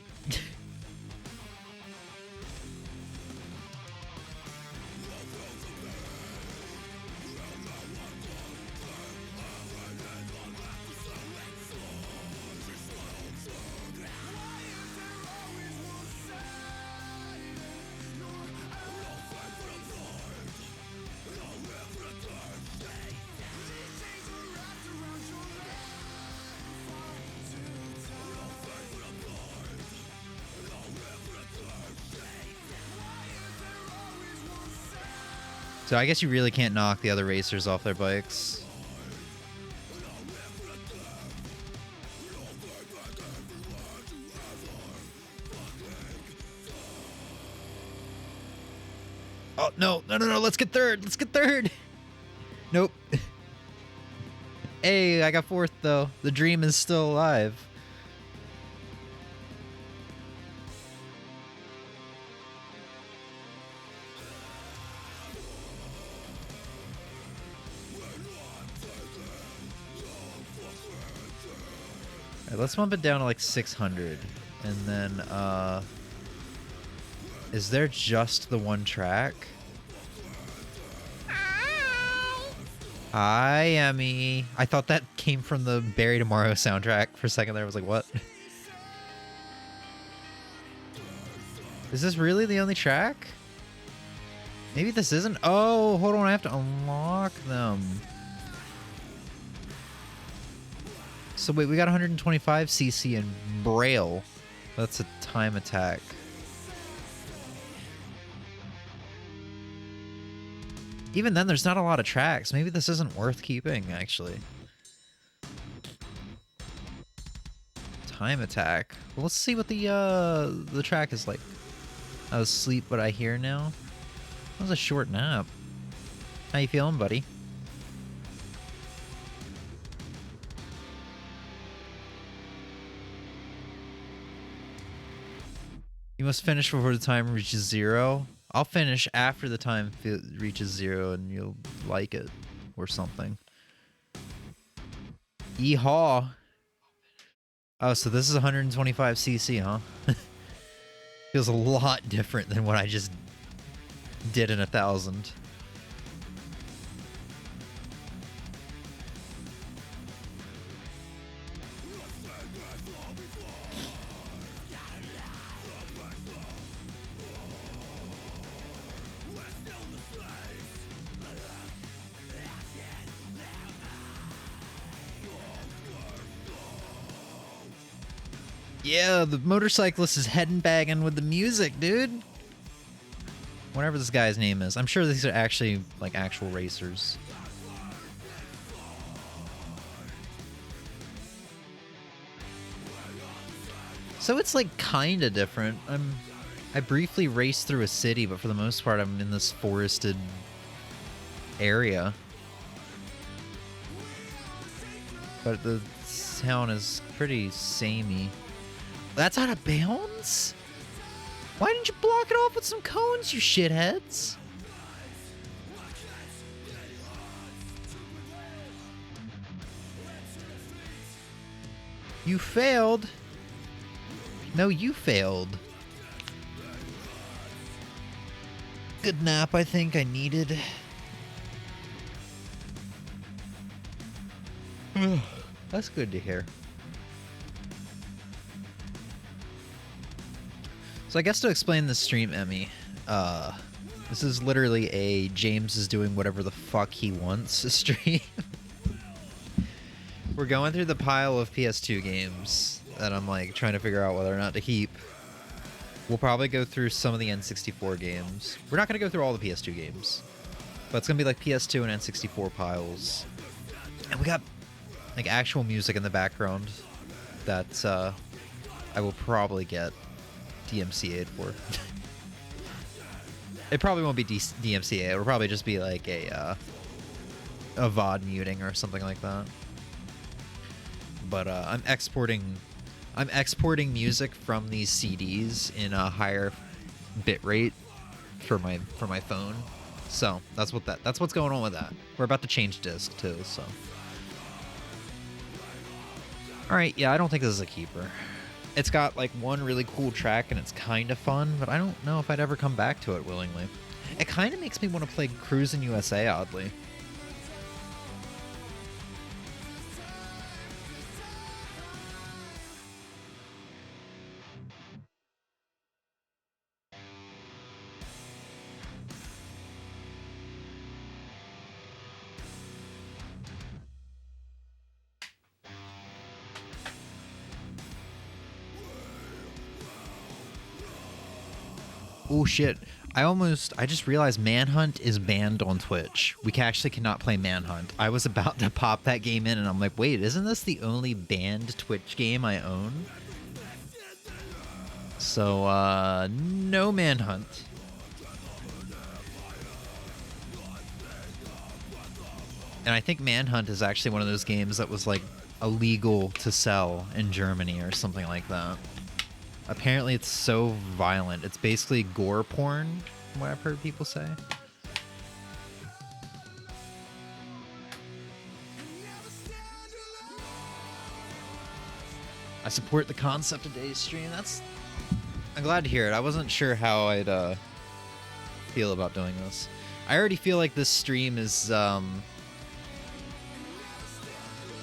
So I guess you really can't knock the other racers off their bikes. Oh, no, let's get third. Let's get third. Nope. Hey, I got fourth, though. The dream is still alive. Alright, let's bump it down to like 600. And then, is there just the one track? Hi, Emmy. I thought that came from the Barry Tomorrow soundtrack for a second there. I was like, what? Is this really the only track? Maybe this isn't. Oh, hold on. I have to unlock them. So wait, we got 125cc in Braille. That's a time attack. Even then, there's not a lot of tracks. Maybe this isn't worth keeping, actually. Time attack. Well, let's see what the track is like. I was asleep, but I hear now. That was a short nap. How you feeling, buddy? You must finish before the time reaches 0. I'll finish after the time reaches 0 and you'll like it or something. Yeehaw. Oh, so this is 125cc, huh? Feels a lot different than what I just did in 1,000. Yeah, the motorcyclist is heading bagging with the music, dude. Whatever this guy's name is. I'm sure these are actually, like, actual racers. So it's, like, kinda different. I briefly raced through a city, but for the most part, I'm in this forested area. But the town is pretty samey. That's out of bounds? Why didn't you block it off with some cones, you shitheads? You failed. No, you failed. Good nap, I think I needed. That's good to hear. So I guess to explain the stream, Emmy, this is literally a James is doing whatever the fuck he wants stream. We're going through the pile of PS2 games that I'm like trying to figure out whether or not to keep. We'll probably go through some of the N64 games. We're not going to go through all the PS2 games, but it's going to be like PS2 and N64 piles. And we got like actual music in the background that I will probably get DMCA'd for. It probably won't be DMCA. It'll probably just be like a VOD muting or something like that. But I'm exporting music from these CDs in a higher bit rate for my phone. So that's what's going on with that. We're about to change disc too. So all right, yeah, I don't think this is a keeper. It's got like one really cool track and it's kind of fun, but I don't know if I'd ever come back to it willingly. It kind of makes me want to play Cruisin' USA, oddly. Oh shit. I just realized Manhunt is banned on Twitch. We actually cannot play Manhunt. I was about to pop that game in and I'm like, wait, isn't this the only banned Twitch game I own? So, no Manhunt. And I think Manhunt is actually one of those games that was like illegal to sell in Germany or something like that. Apparently it's so violent. It's basically gore porn, from what I've heard people say. I support the concept of today's stream. I'm glad to hear it. I wasn't sure how I'd feel about doing this. I already feel like this stream is I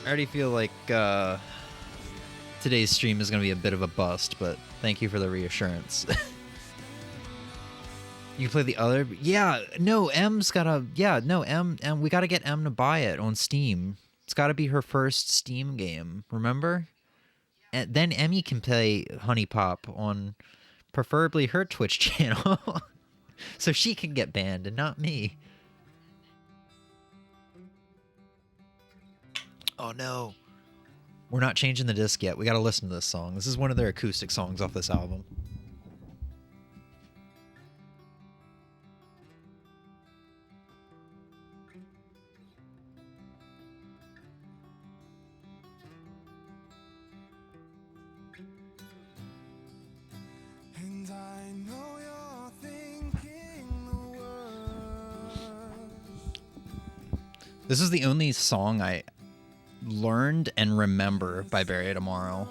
already feel like today's stream is going to be a bit of a bust, but thank you for the reassurance. You play the other? Yeah, no, M's gotta... Yeah, no, M, we gotta get M to buy it on Steam. It's gotta be her first Steam game, remember? And then Emmy can play Honey Pop on preferably her Twitch channel. So she can get banned and not me. Oh no. We're not changing the disc yet. We gotta listen to this song. This is one of their acoustic songs off this album. And I know you're thinking the worst. This is the only song I learned and remember by Bury Tomorrow.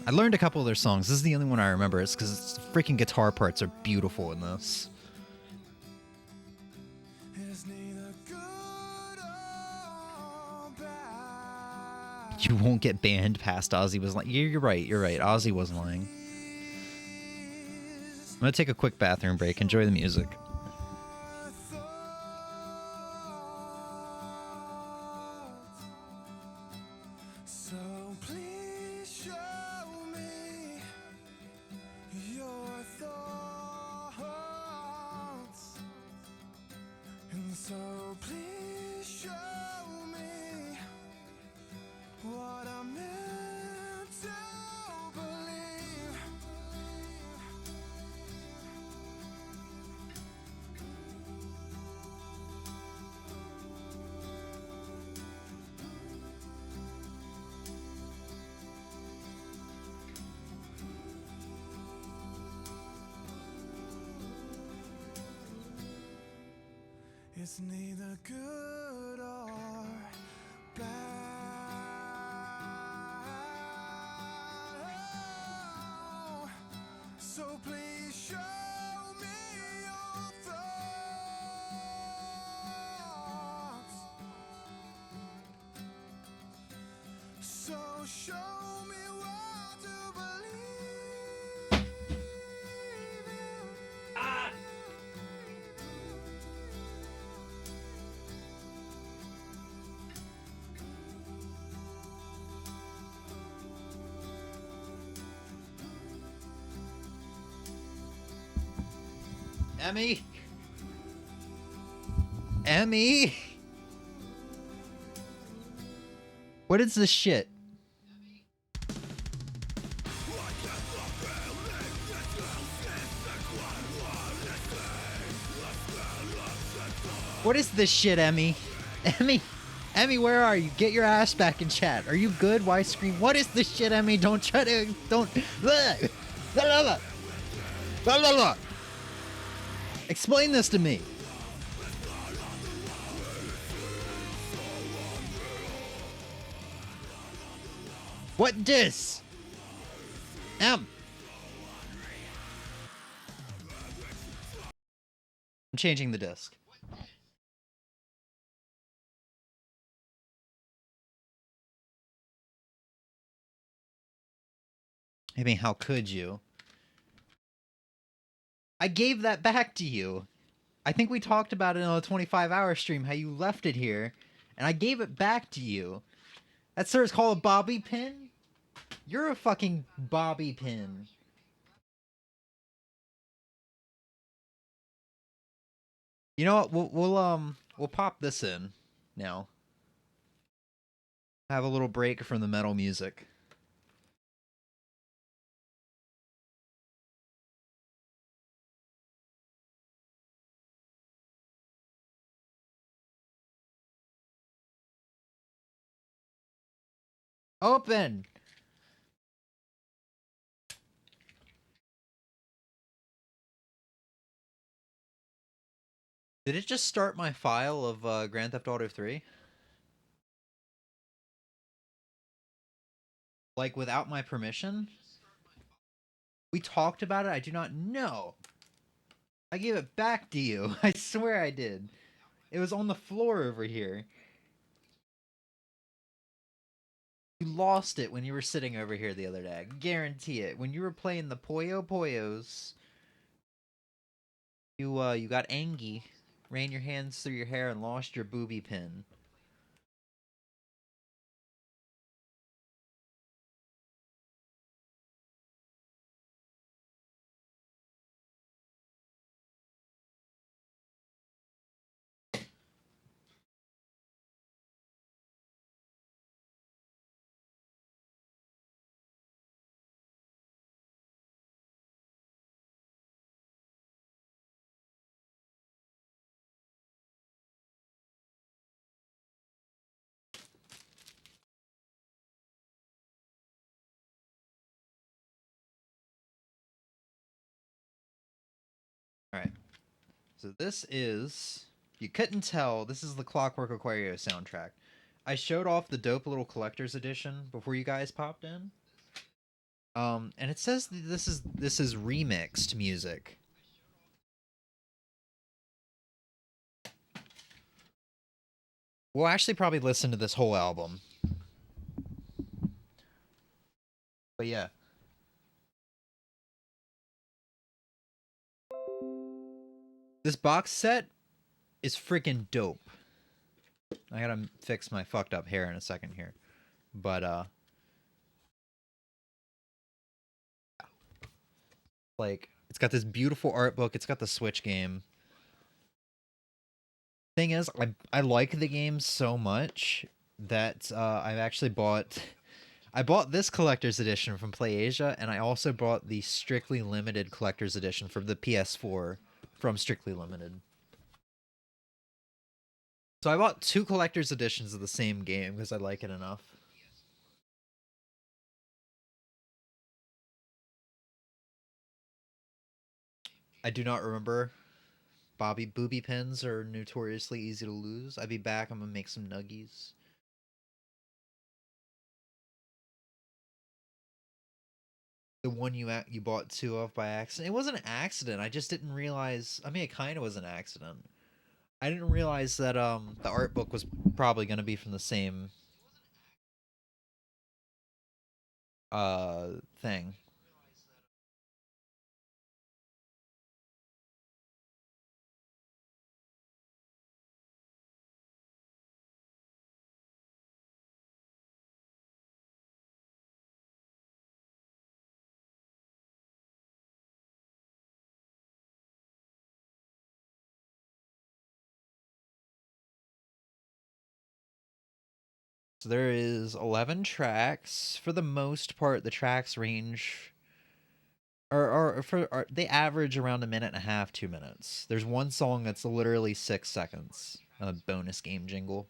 I learned a couple of their songs. This is the only one I remember. It's because the freaking guitar parts are beautiful in this. It's neither good or bad. You won't get banned past Ozzy was lying. You're right. You're right. Ozzy wasn't lying. I'm going to take a quick bathroom break. Enjoy the music. So please show me your thoughts. It's neither good or bad. Oh, so please show me your thoughts. So show me what to believe. Emmy! Emmy! What is this shit? What is this shit, Emmy? Emmy! Emmy, where are you? Get your ass back in chat. Are you good? Why scream? What is this shit, Emmy? Don't try to... Don't... Blah, blah, blah, blah, blah, blah. Explain this to me. What dis? I'm changing the disc. I mean, how could you? I gave that back to you. I think we talked about it on a 25-hour stream, how you left it here, and I gave it back to you. That sir's called a bobby pin? You're a fucking bobby pin. You know what? We'll pop this in now. Have a little break from the metal music. Open! Did it just start my file of Grand Theft Auto 3? Like, without my permission? We talked about it? I do not know. I gave it back to you. I swear I did. It was on the floor over here. You lost it when you were sitting over here the other day. I guarantee it. When you were playing the Puyo Puyos, you got angry, ran your hands through your hair, and lost your booby pin. Alright. So this is... You couldn't tell, this is the Clockwork Aquario soundtrack. I showed off the dope little collector's edition before you guys popped in. And it says that this is remixed music. We'll actually probably listen to this whole album. But yeah. This box set is freaking dope. I gotta fix my fucked up hair in a second here. But, like, it's got this beautiful art book. It's got the Switch game. Thing is, I like the game so much that I've actually bought... I bought this collector's edition from PlayAsia, and I also bought the Strictly Limited collector's edition from the PS4 from Strictly Limited. So I bought two collector's editions of the same game because I like it enough. I do not remember booby pins are notoriously easy to lose. I'll be back. I'm gonna make some nuggies. The one you bought 2 of by accident. It wasn't an accident. I just didn't realize. I mean, it kind of was an accident. I didn't realize that the art book was probably gonna be from the same thing. So there is 11 tracks. For the most part, the tracks range they average around 1.5 minutes, 2 minutes. There's one song that's literally 6 seconds. A bonus game jingle.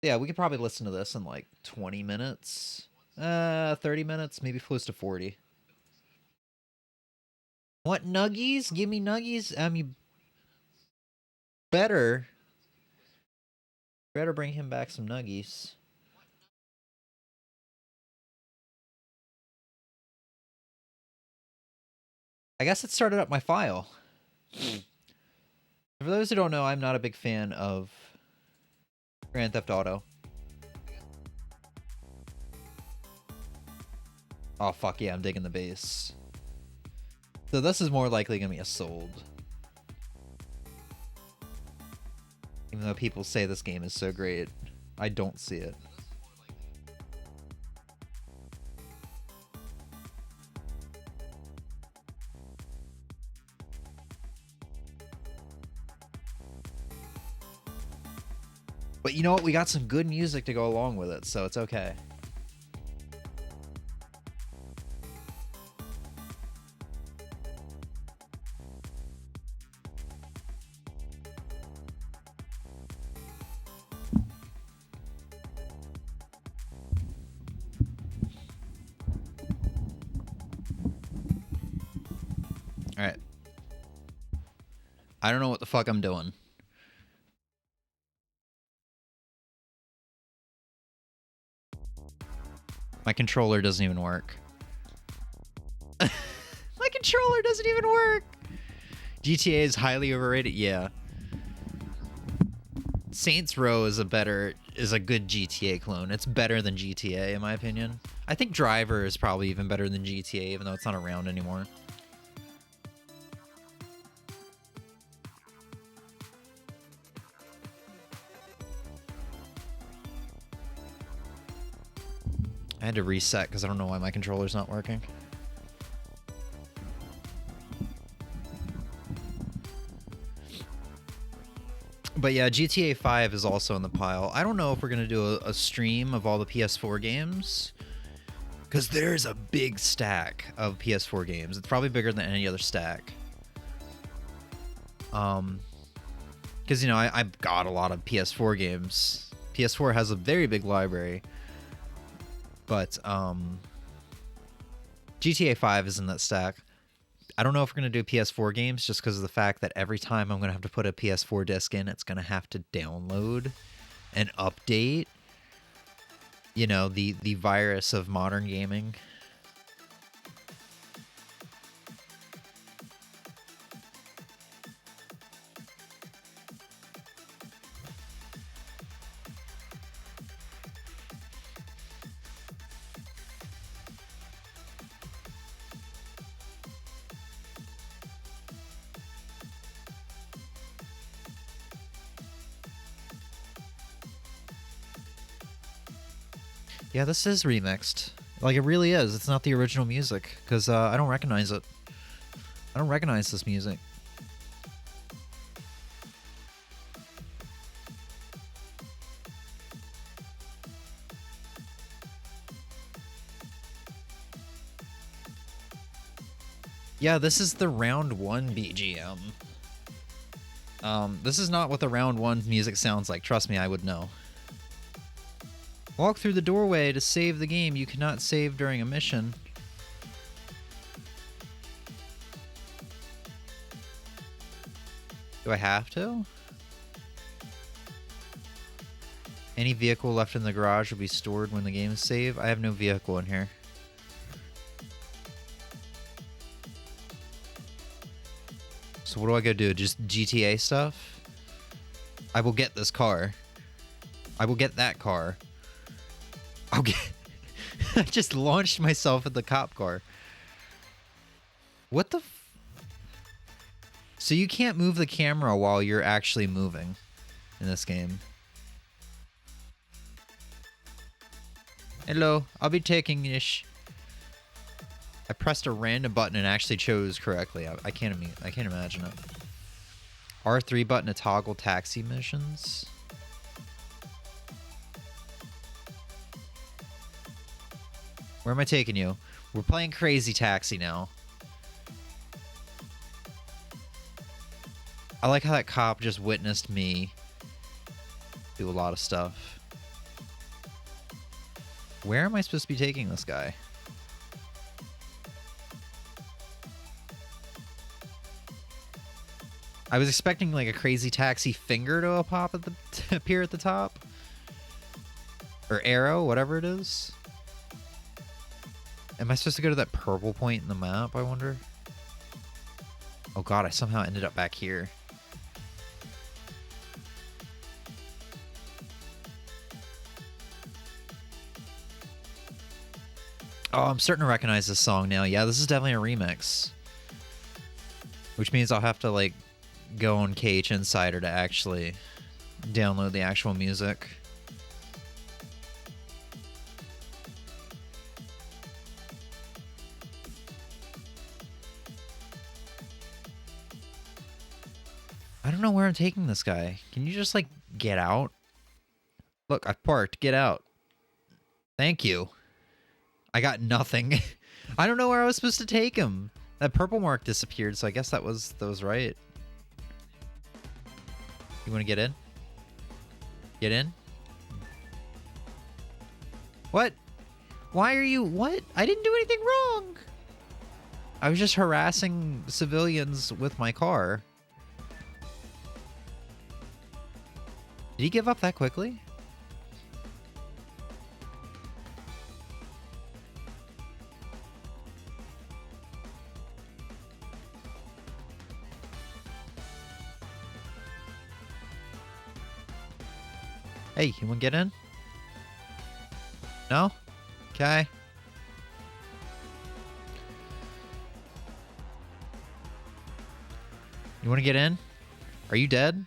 Yeah, we could probably listen to this in like 20 minutes. 30 minutes, maybe close to 40. What nuggies? Give me nuggies. You better bring him back some nuggies. I guess it started up my file. For those who don't know, I'm not a big fan of Grand Theft Auto. Oh, fuck yeah, I'm digging the bass. So this is more likely going to be a sold. Even though people say this game is so great, I don't see it. But you know what? We got some good music to go along with it, so it's okay. Alright. I don't know what the fuck I'm doing. My controller doesn't even work. My controller doesn't even work! GTA is highly overrated? Yeah. Saints Row is a good GTA clone. It's better than GTA in my opinion. I think Driver is probably even better than GTA, even though it's not around anymore. I had to reset because I don't know why my controller's not working. But yeah, GTA 5 is also in the pile. I don't know if we're going to do a stream of all the PS4 games, because there's a big stack of PS4 games. It's probably bigger than any other stack. Because, you know, I've got a lot of PS4 games. PS4 has a very big library. But GTA 5 is in that stack. I don't know if we're going to do PS4 games just because of the fact that every time I'm going to have to put a PS4 disc in, it's going to have to download and update. You know, the virus of modern gaming. Yeah, this is remixed. Like, it really is. It's not the original music, because I don't recognize it. I don't recognize this music. Yeah, this is the round 1 BGM. This is not what the round 1 music sounds like. Trust me, I would know. Walk through the doorway to save the game. You cannot save during a mission. Do I have to? Any vehicle left in the garage will be stored when the game is saved. I have no vehicle in here. So what do I go do? Just GTA stuff? I will get this car. I will get that car. I'll get... I just launched myself at the cop car. What the So you can't move the camera while you're actually moving in this game. Hello, I'll be taking this. I pressed a random button and actually chose correctly. I can't imagine it. R3 button to toggle taxi missions. Where am I taking you? We're playing Crazy Taxi now. I like how that cop just witnessed me do a lot of stuff. Where am I supposed to be taking this guy? I was expecting like a Crazy Taxi finger to appear at the top. Or arrow, whatever it is. Am I supposed to go to that purple point in the map, I wonder? Oh god, I somehow ended up back here. Oh, I'm starting to recognize this song now. Yeah, this is definitely a remix. Which means I'll have to, like, go on KH Insider to actually download the actual music. I don't know where I'm taking this guy. Can you just, like, get out? Look, I've parked. Get out. Thank you. I got nothing. I don't know where I was supposed to take him. That purple mark disappeared, so I guess that was right. You want to get in? Get in? What? Why are you... What? I didn't do anything wrong. I was just harassing civilians with my car. Did he give up that quickly? Hey, you want to get in? No? Okay. You want to get in? Are you dead?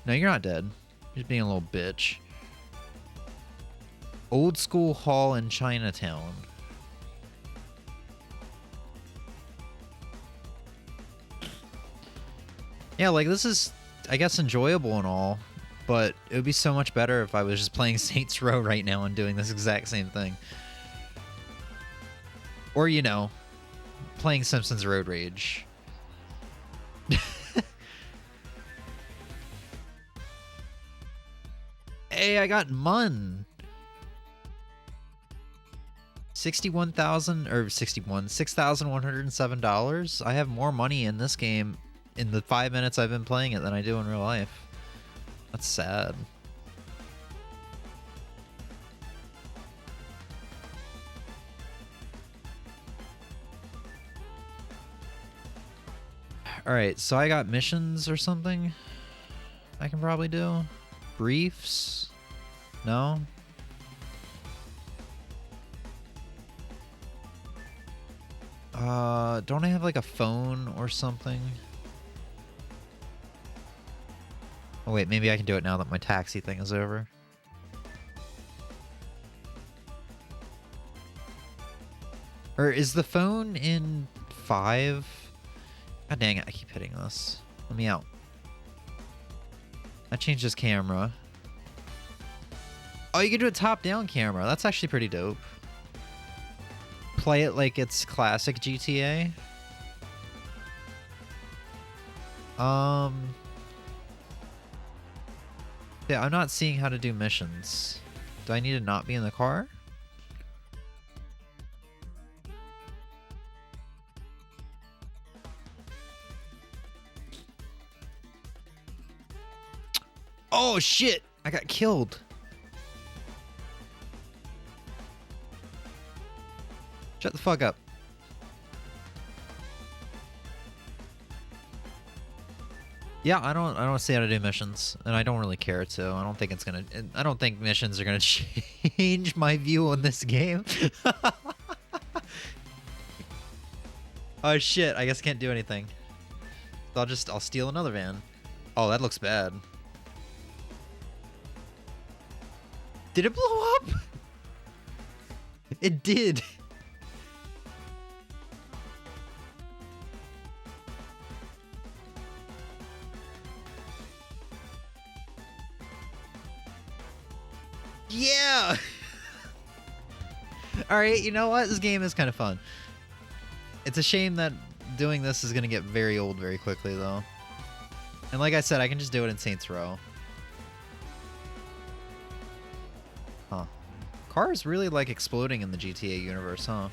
No, you're not dead. You're just being a little bitch. Old School Hall in Chinatown. Yeah, like, this is, I guess, enjoyable and all. But it would be so much better if I was just playing Saints Row right now and doing this exact same thing. Or, you know, playing Simpsons Road Rage. Hey, I got MUN. 61,000 or $6,107. I have more money in this game in the 5 minutes I've been playing it than I do in real life. That's sad. Alright, so I got missions or something I can probably do. Briefs? No? Don't I have like a phone or something? Oh wait, maybe I can do it now that my taxi thing is over. Or is the phone in 5? God dang it, I keep hitting this. Let me out. I changed this camera. Oh, you can do a top-down camera. That's actually pretty dope. Play it like it's classic GTA. Yeah, I'm not seeing how to do missions. Do I need to not be in the car? Oh shit! I got killed. Shut the fuck up. Yeah, I don't see how to do missions, and I don't really care to. I don't think it's gonna. I don't think missions are gonna change my view on this game. Oh shit! I guess I can't do anything. So I'll steal another van. Oh, that looks bad. Did it blow up? It did. Yeah! Alright, you know what? This game is kind of fun. It's a shame that doing this is going to get very old very quickly, though. And like I said, I can just do it in Saints Row. Huh. Cars really like exploding in the GTA universe, huh?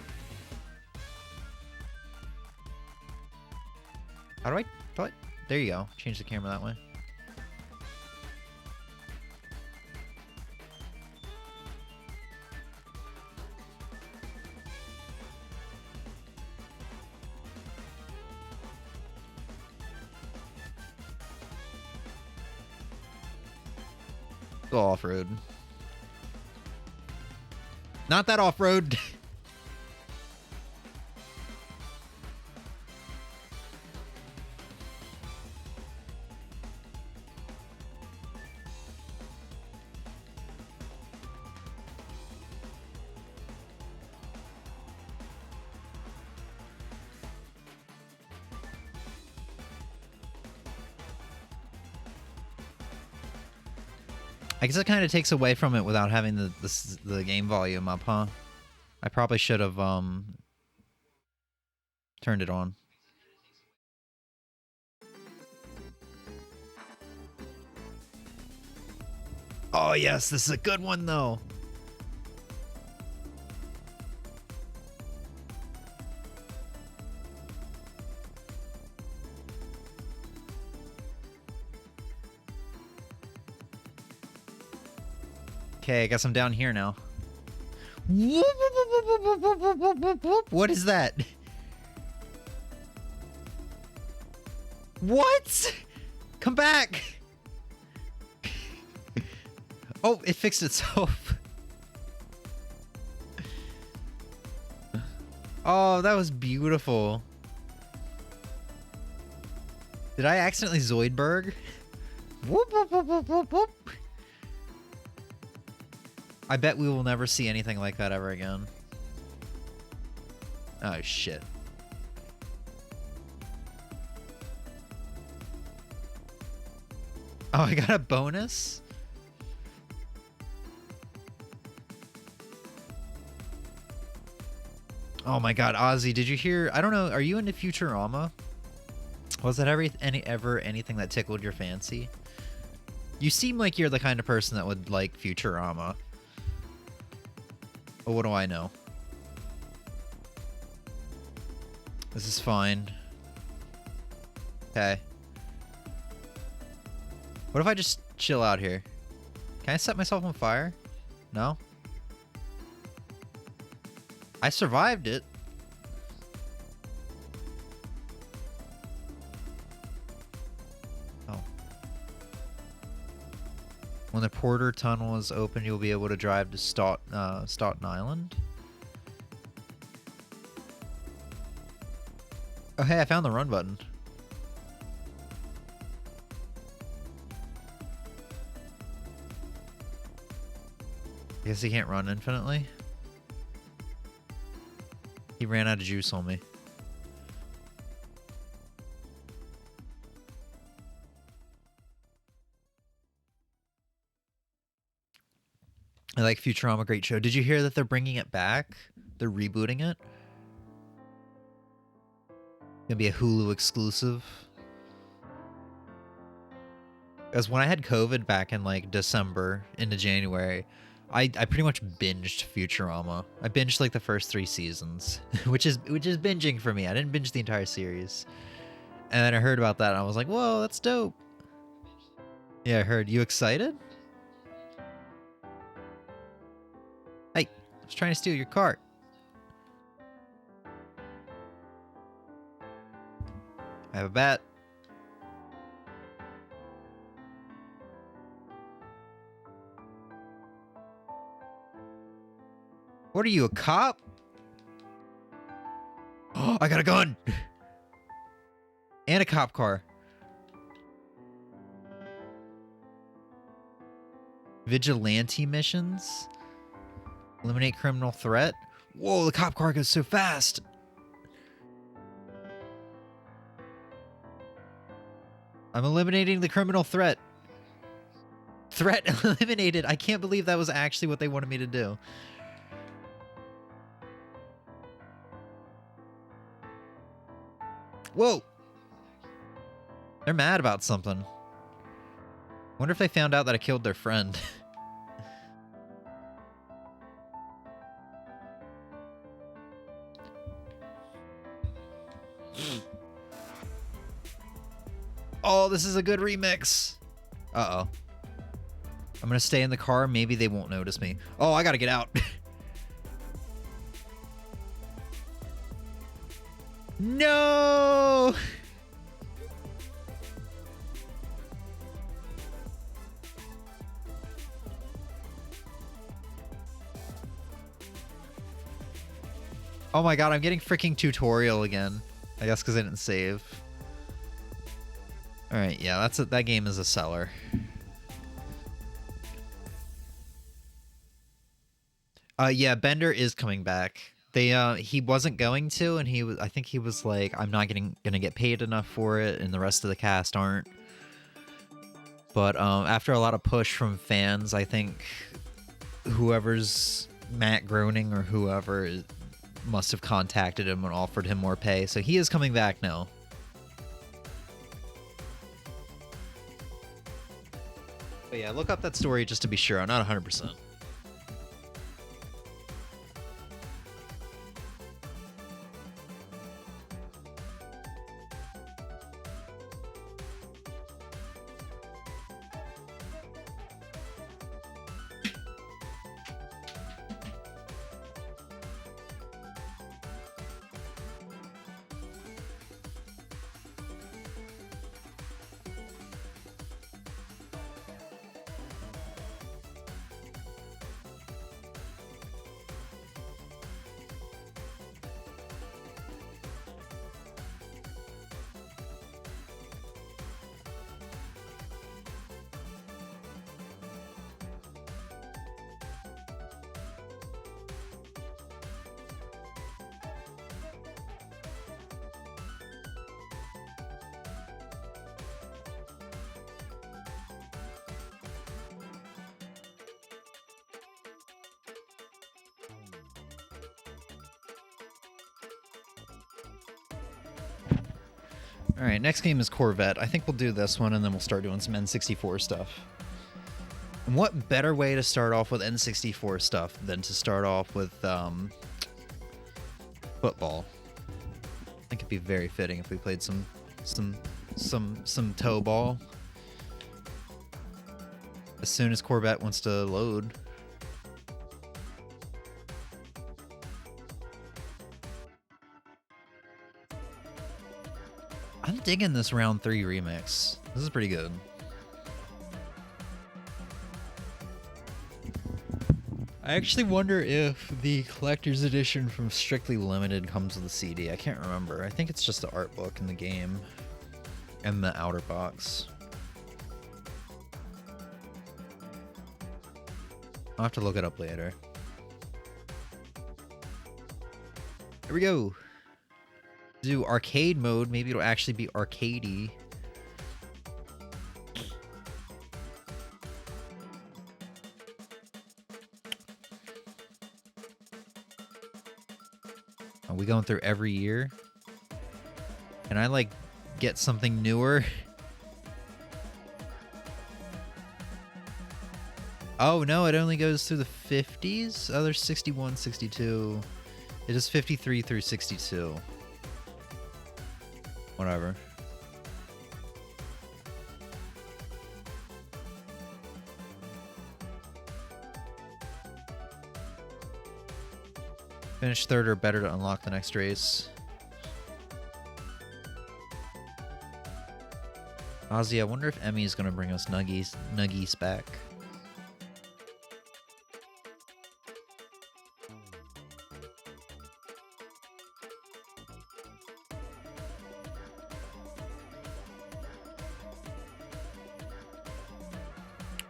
How do I... There you go. Change the camera that way. Go off-road. Not that off-road. I guess it kind of takes away from it without having the game volume up, huh? I probably should have turned it on. Oh yes, this is a good one though. Okay, I guess I'm down here now. What is that? What? Come back! Oh, it fixed itself. Oh, that was beautiful. Did I accidentally Zoidberg? Whoop, whoop, whoop, whoop, whoop, whoop. I bet we will never see anything like that ever again. Oh, shit. Oh, I got a bonus? Oh my god, Ozzy, did you hear? I don't know, are you into Futurama? Was that ever anything that tickled your fancy? You seem like you're the kind of person that would like Futurama. But what do I know? This is fine. Okay. What if I just chill out here? Can I set myself on fire? No? I survived it. Oh. When the Porter Tunnel is open, you'll be able to drive to Staten Island. Oh, hey, I found the run button. I guess he can't run infinitely. He ran out of juice on me. I like Futurama, great show. Did you hear that they're bringing it back? They're rebooting it. Gonna be a Hulu exclusive. Because when I had COVID back in like December into January, I pretty much binged Futurama. I binged like the first 3 seasons, which is binging for me. I didn't binge the entire series. And then I heard about that and I was like, whoa, that's dope. Yeah, I heard. You excited? Hey, I was trying to steal your cart. I have a bat. What are you, a cop? Oh, I got a gun! And a cop car. Vigilante missions? Eliminate criminal threat? Whoa, the cop car goes so fast! I'm eliminating the criminal threat. Threat eliminated. I can't believe that was actually what they wanted me to do. Whoa! They're mad about something. Wonder if they found out that I killed their friend. Oh, this is a good remix. Uh-oh. I'm gonna stay in the car. Maybe they won't notice me. Oh, I gotta get out. No! Oh my god, I'm getting freaking tutorial again. I guess because I didn't save. Alright, yeah, that's it. That game is a seller. Yeah, Bender is coming back. He wasn't going to, and I think he was like, I'm not gonna get paid enough for it, and the rest of the cast aren't. But after a lot of push from fans, I think whoever's Matt Groening or whoever must have contacted him and offered him more pay. So he is coming back now. But yeah, look up that story just to be sure. I'm not 100%. Alright, next game is Corvette. I think we'll do this one, and then we'll start doing some N64 stuff. And what better way to start off with N64 stuff than to start off with football? I think it'd be very fitting if we played some toe ball. As soon as Corvette wants to load. I'm digging this round 3 remix. This is pretty good. I actually wonder if the collector's edition from Strictly Limited comes with a CD. I can't remember. I think it's just the art book in the game and the outer box. I'll have to look it up later. Here we go. Do arcade mode. Maybe it'll actually be arcadey. Are we going through every year? Can I like get something newer? Oh no, it only goes through the 50s? Oh, there's 61, 62. It is 53 through 62. Whatever. Finish third or better to unlock the next race. Ozzy, I wonder if Emmy is going to bring us Nuggies back.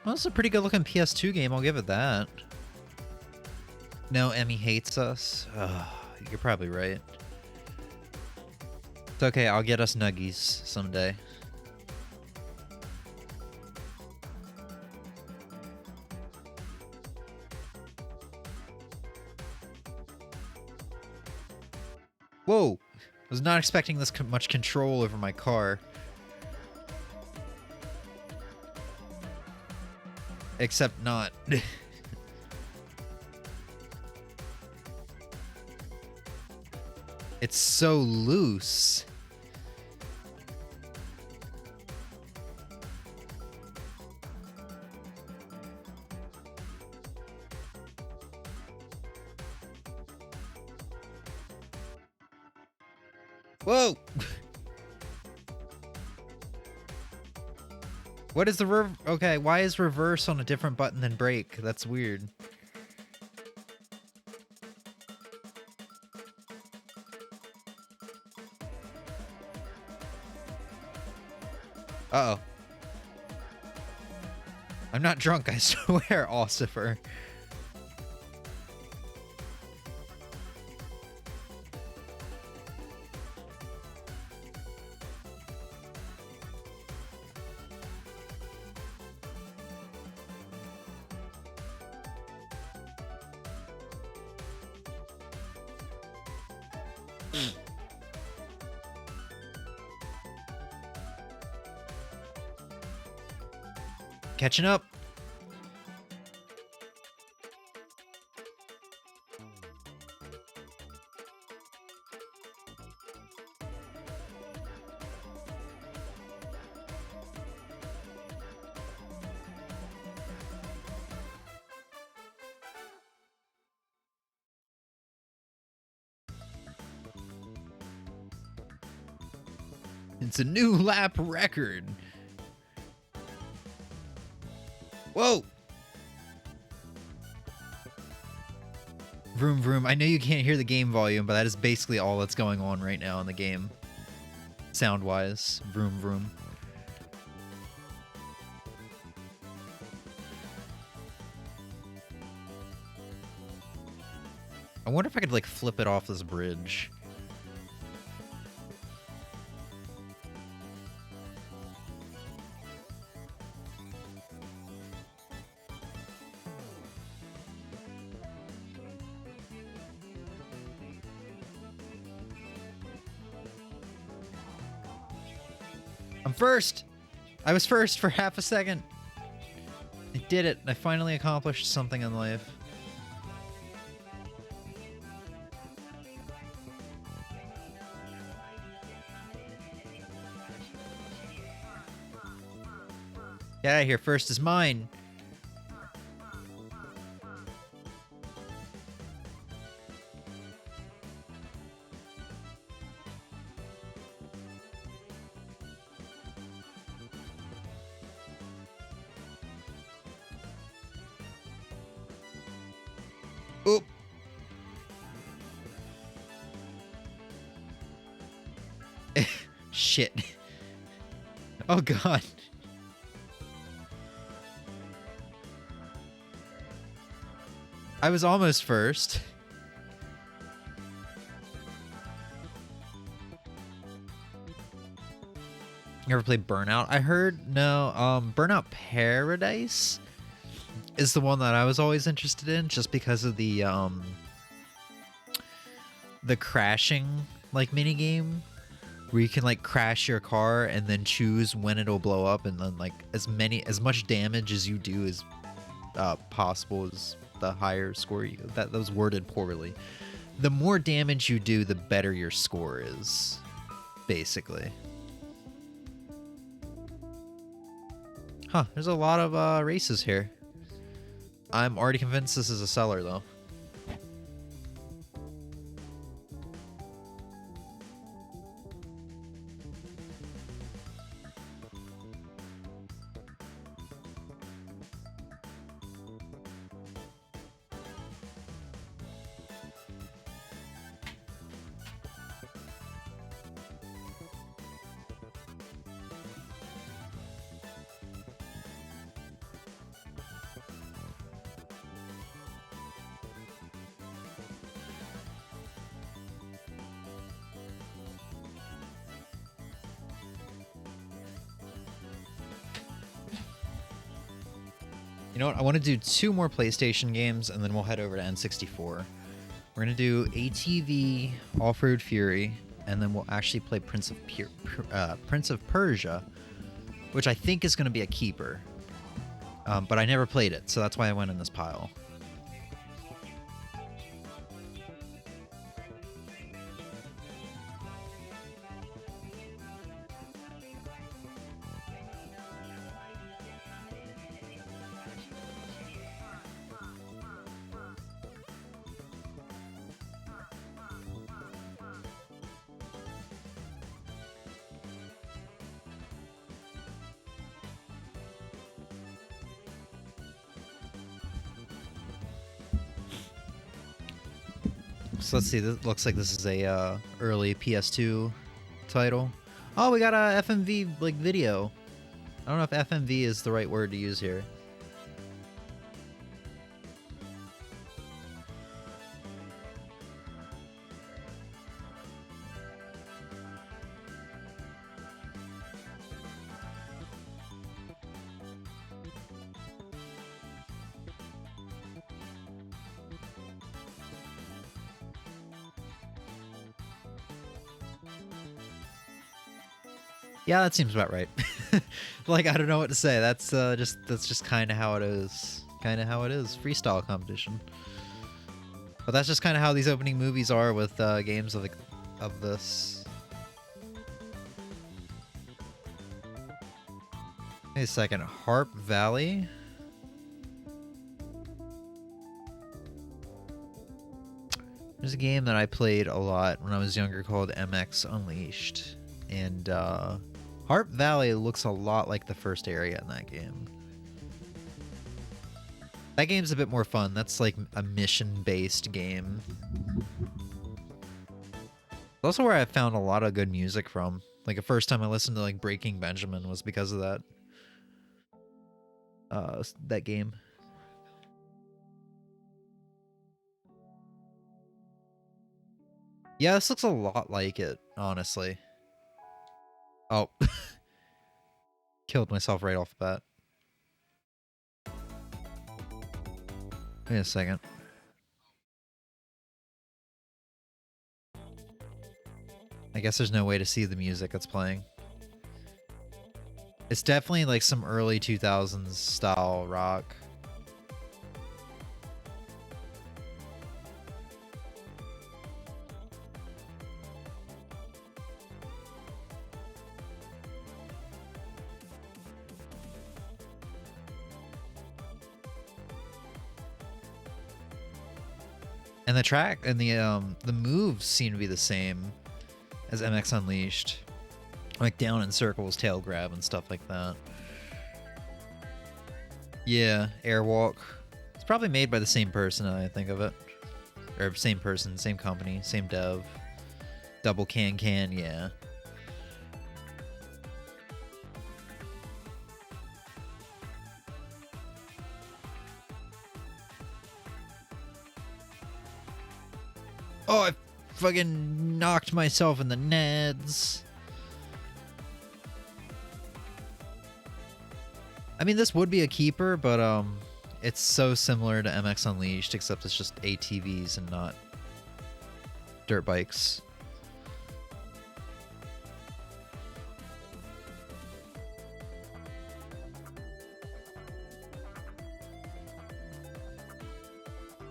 Well, it's a pretty good looking PS2 game, I'll give it that. No, Emmy hates us. You're probably right. It's okay, I'll get us Nuggies someday. Whoa! I was not expecting this much control over my car. Except not. It's so loose. Whoa! What is the okay, why is reverse on a different button than brake? That's weird. Uh-oh. I'm not drunk, I swear, Ossifer. Catching up. It's a new lap record. Whoa! Vroom vroom. I know you can't hear the game volume, but that is basically all that's going on right now in the game. Sound-wise. Vroom vroom. I wonder if I could, like, flip it off this bridge. I'm first! I was first for half a second. I did it. I finally accomplished something in life. Get out of here. First is mine. Oop. Shit. Oh god. I was almost first. You ever played Burnout? I heard no. Burnout Paradise is the one that I was always interested in, just because of the crashing like mini game, where you can like crash your car and then choose when it'll blow up, and then like as much damage as you do is possible is the higher score you. That was worded poorly. The more damage you do, the better your score is, basically. Huh, there's a lot of races here. I'm already convinced this is a seller, though. You know what? I want to do 2 more PlayStation games, and then we'll head over to N64. We're going to do ATV Off Road Fury, and then we'll actually play Prince of Persia, which I think is going to be a keeper. But I never played it, so that's why I went in this pile. So let's see. This looks like this is a early PS2 title. Oh, we got a FMV like video. I don't know if FMV is the right word to use here. Yeah, that seems about right. Like, I don't know what to say. That's just kind of how it is. Kind of how it is. Freestyle competition. But that's just kind of how these opening movies are with games of this. Wait a second. Harp Valley? There's a game that I played a lot when I was younger called MX Unleashed. And Harp Valley looks a lot like the first area in that game. That game's a bit more fun. That's like a mission-based game. Also where I found a lot of good music from. Like the first time I listened to like Breaking Benjamin was because of that game. Yeah, this looks a lot like it, honestly. Oh. Killed myself right off the bat. Wait a second. I guess there's no way to see the music that's playing. It's definitely like some early 2000s style rock. And the track and the moves seem to be the same as MX Unleashed. Like down in circles, tail grab, and stuff like that. Yeah, Airwalk. It's probably made by the same person, I think of it. Or same person, same company, same dev. Double Can, yeah. Oh, I fucking knocked myself in the neds. I mean, this would be a keeper, but it's so similar to MX Unleashed, except it's just ATVs and not dirt bikes.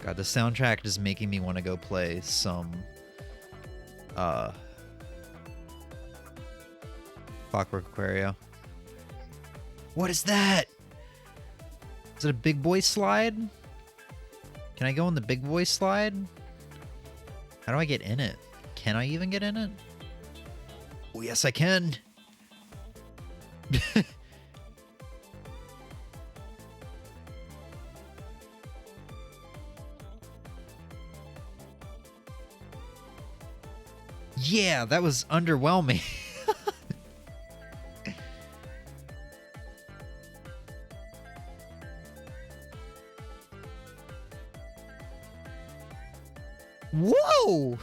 God, the soundtrack is making me want to go play some Clockwork Aquario. What is that? Is it a big boy slide? Can I go in the big boy slide? How do I get in it? Can I even get in it? Oh, yes, I can. Yeah, that was underwhelming. Whoa!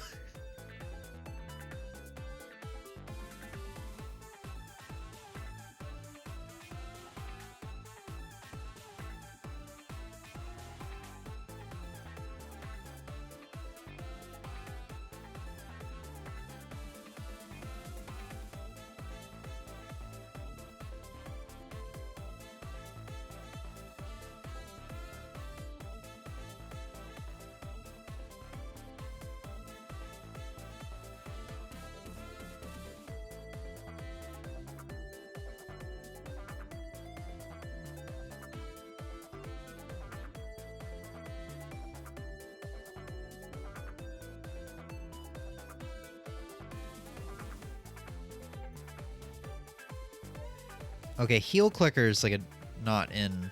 Okay, heel clicker is like a not in.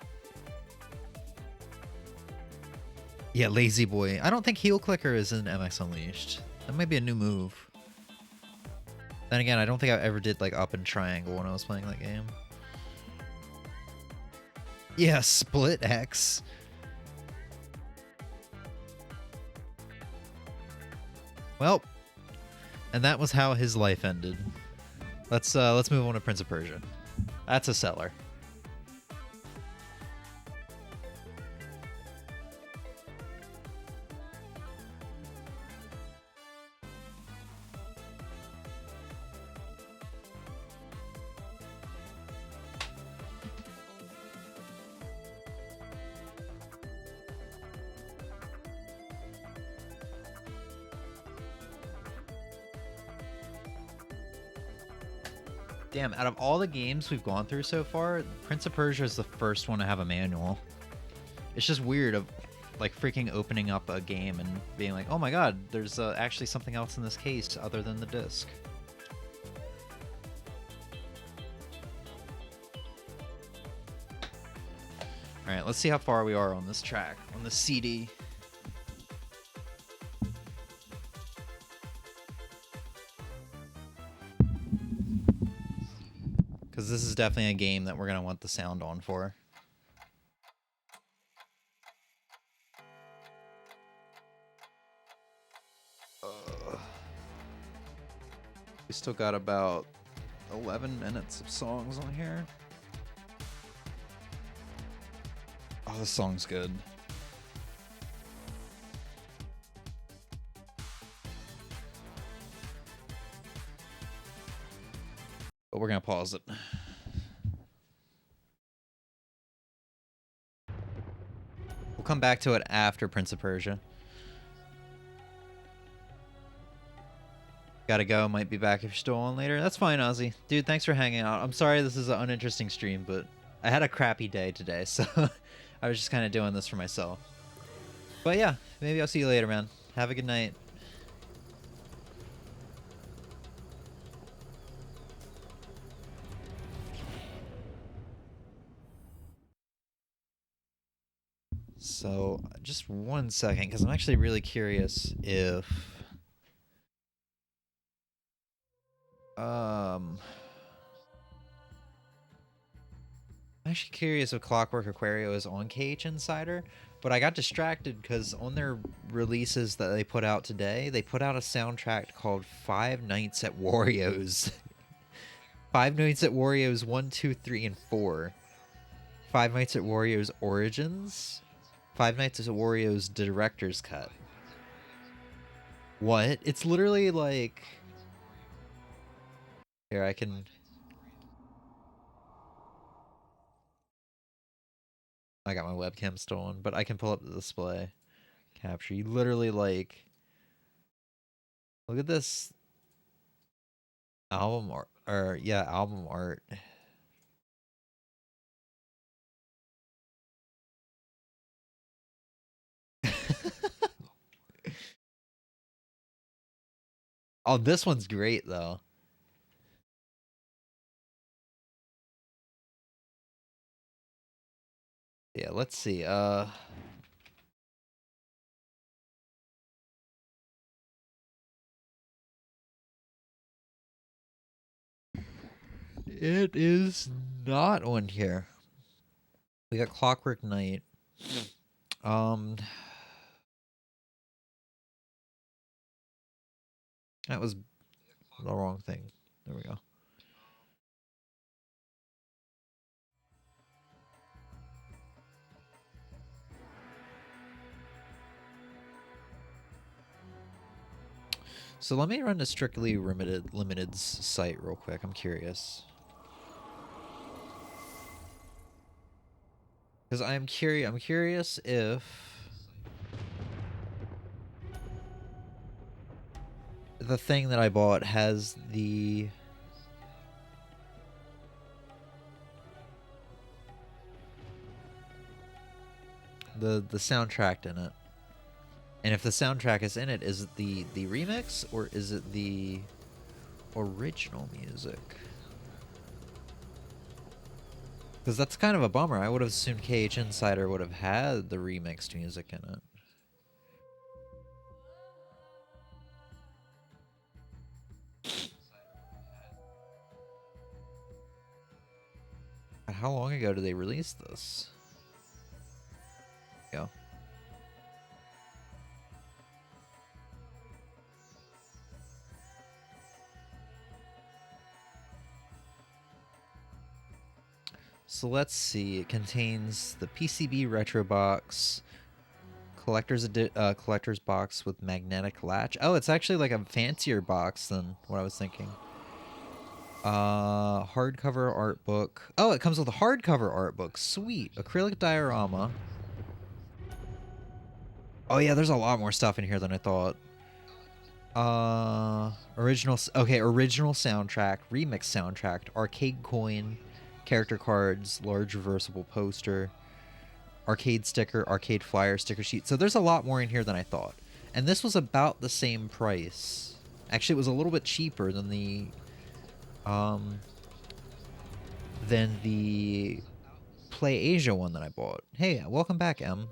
Yeah, lazy boy. I don't think heel clicker is in MX Unleashed. That might be a new move. Then again, I don't think I ever did like up and triangle when I was playing that game. Yeah, split X. Well, and that was how his life ended. Let's move on to Prince of Persia. That's a seller. Damn, out of all the games we've gone through so far, Prince of Persia is the first one to have a manual. It's just weird of like freaking opening up a game and being like, oh my god, there's actually something else in this case other than the disc. Alright, let's see how far we are on this track, on the CD. Because this is definitely a game that we're going to want the sound on for. We still got about 11 minutes of songs on here. Oh, this song's good. But we're going to pause it. We'll come back to it after Prince of Persia. Gotta go. Might be back if you're still on later. That's fine, Ozzy. Dude, thanks for hanging out. I'm sorry this is an uninteresting stream, but I had a crappy day today, so I was just kind of doing this for myself. But yeah, maybe I'll see you later, man. Have a good night. So, just 1 second, because I'm actually really curious if... I'm actually curious if Clockwork Aquario is on KH Insider, but I got distracted because on their releases that they put out today, they put out a soundtrack called Five Nights at Wario's. Five Nights at Wario's 1, 2, 3, and 4. Five Nights at Wario's Origins. Five Nights at Wario's Director's Cut. What? It's literally like... Here, I can... I got my webcam stolen, but I can pull up the display capture. You literally like... Look at this album art, or yeah, album art. Oh, this one's great though. Yeah, let's see. It is not on here. We got Clockwork Knight. That was the wrong thing. There we go. So let me run the Strictly Limited's site real quick. I'm curious. Because I'm curious if the thing that I bought has the soundtrack in it. And if the soundtrack is in it, is it the remix or is it the original music? Because that's kind of a bummer. I would have assumed KH Insider would have had the remixed music in it. How long ago did they release this? Yeah. So let's see. It contains the PCB Retro Box, collector's box with magnetic latch. Oh, it's actually like a fancier box than what I was thinking. Hardcover art book. Oh, it comes with a hardcover art book. Sweet. Acrylic diorama. Oh yeah, there's a lot more stuff in here than I thought. Original soundtrack, remix soundtrack, arcade coin, character cards, large reversible poster, arcade sticker, arcade flyer, sticker sheet. So there's a lot more in here than I thought. And this was about the same price. Actually, it was a little bit cheaper than the Play Asia one that I bought. Hey, welcome back, M.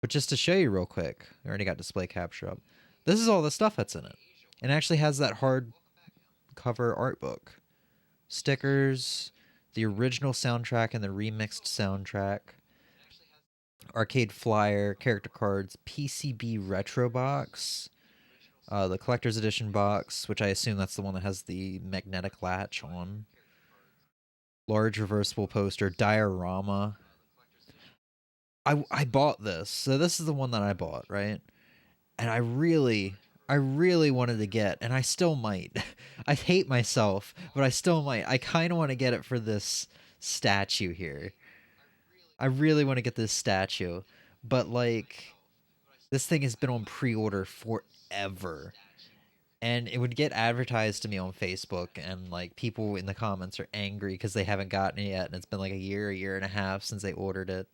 But just to show you real quick, I already got display capture up. This is all the stuff that's in it. It actually has that hard cover art book. Stickers, the original soundtrack and the remixed soundtrack, arcade flyer, character cards, PCB retro box, the collector's edition box, which I assume that's the one that has the magnetic latch on, large reversible poster, diorama. I bought this, so this is the one that I bought, right? And I really wanted to get, and I still might. I hate myself, but I still might. I kind of want to get it for this statue here. I really want to get this statue, but like, this thing has been on pre-order forever. And it would get advertised to me on Facebook, and like people in the comments are angry because they haven't gotten it yet, and it's been like a year and a half since they ordered it.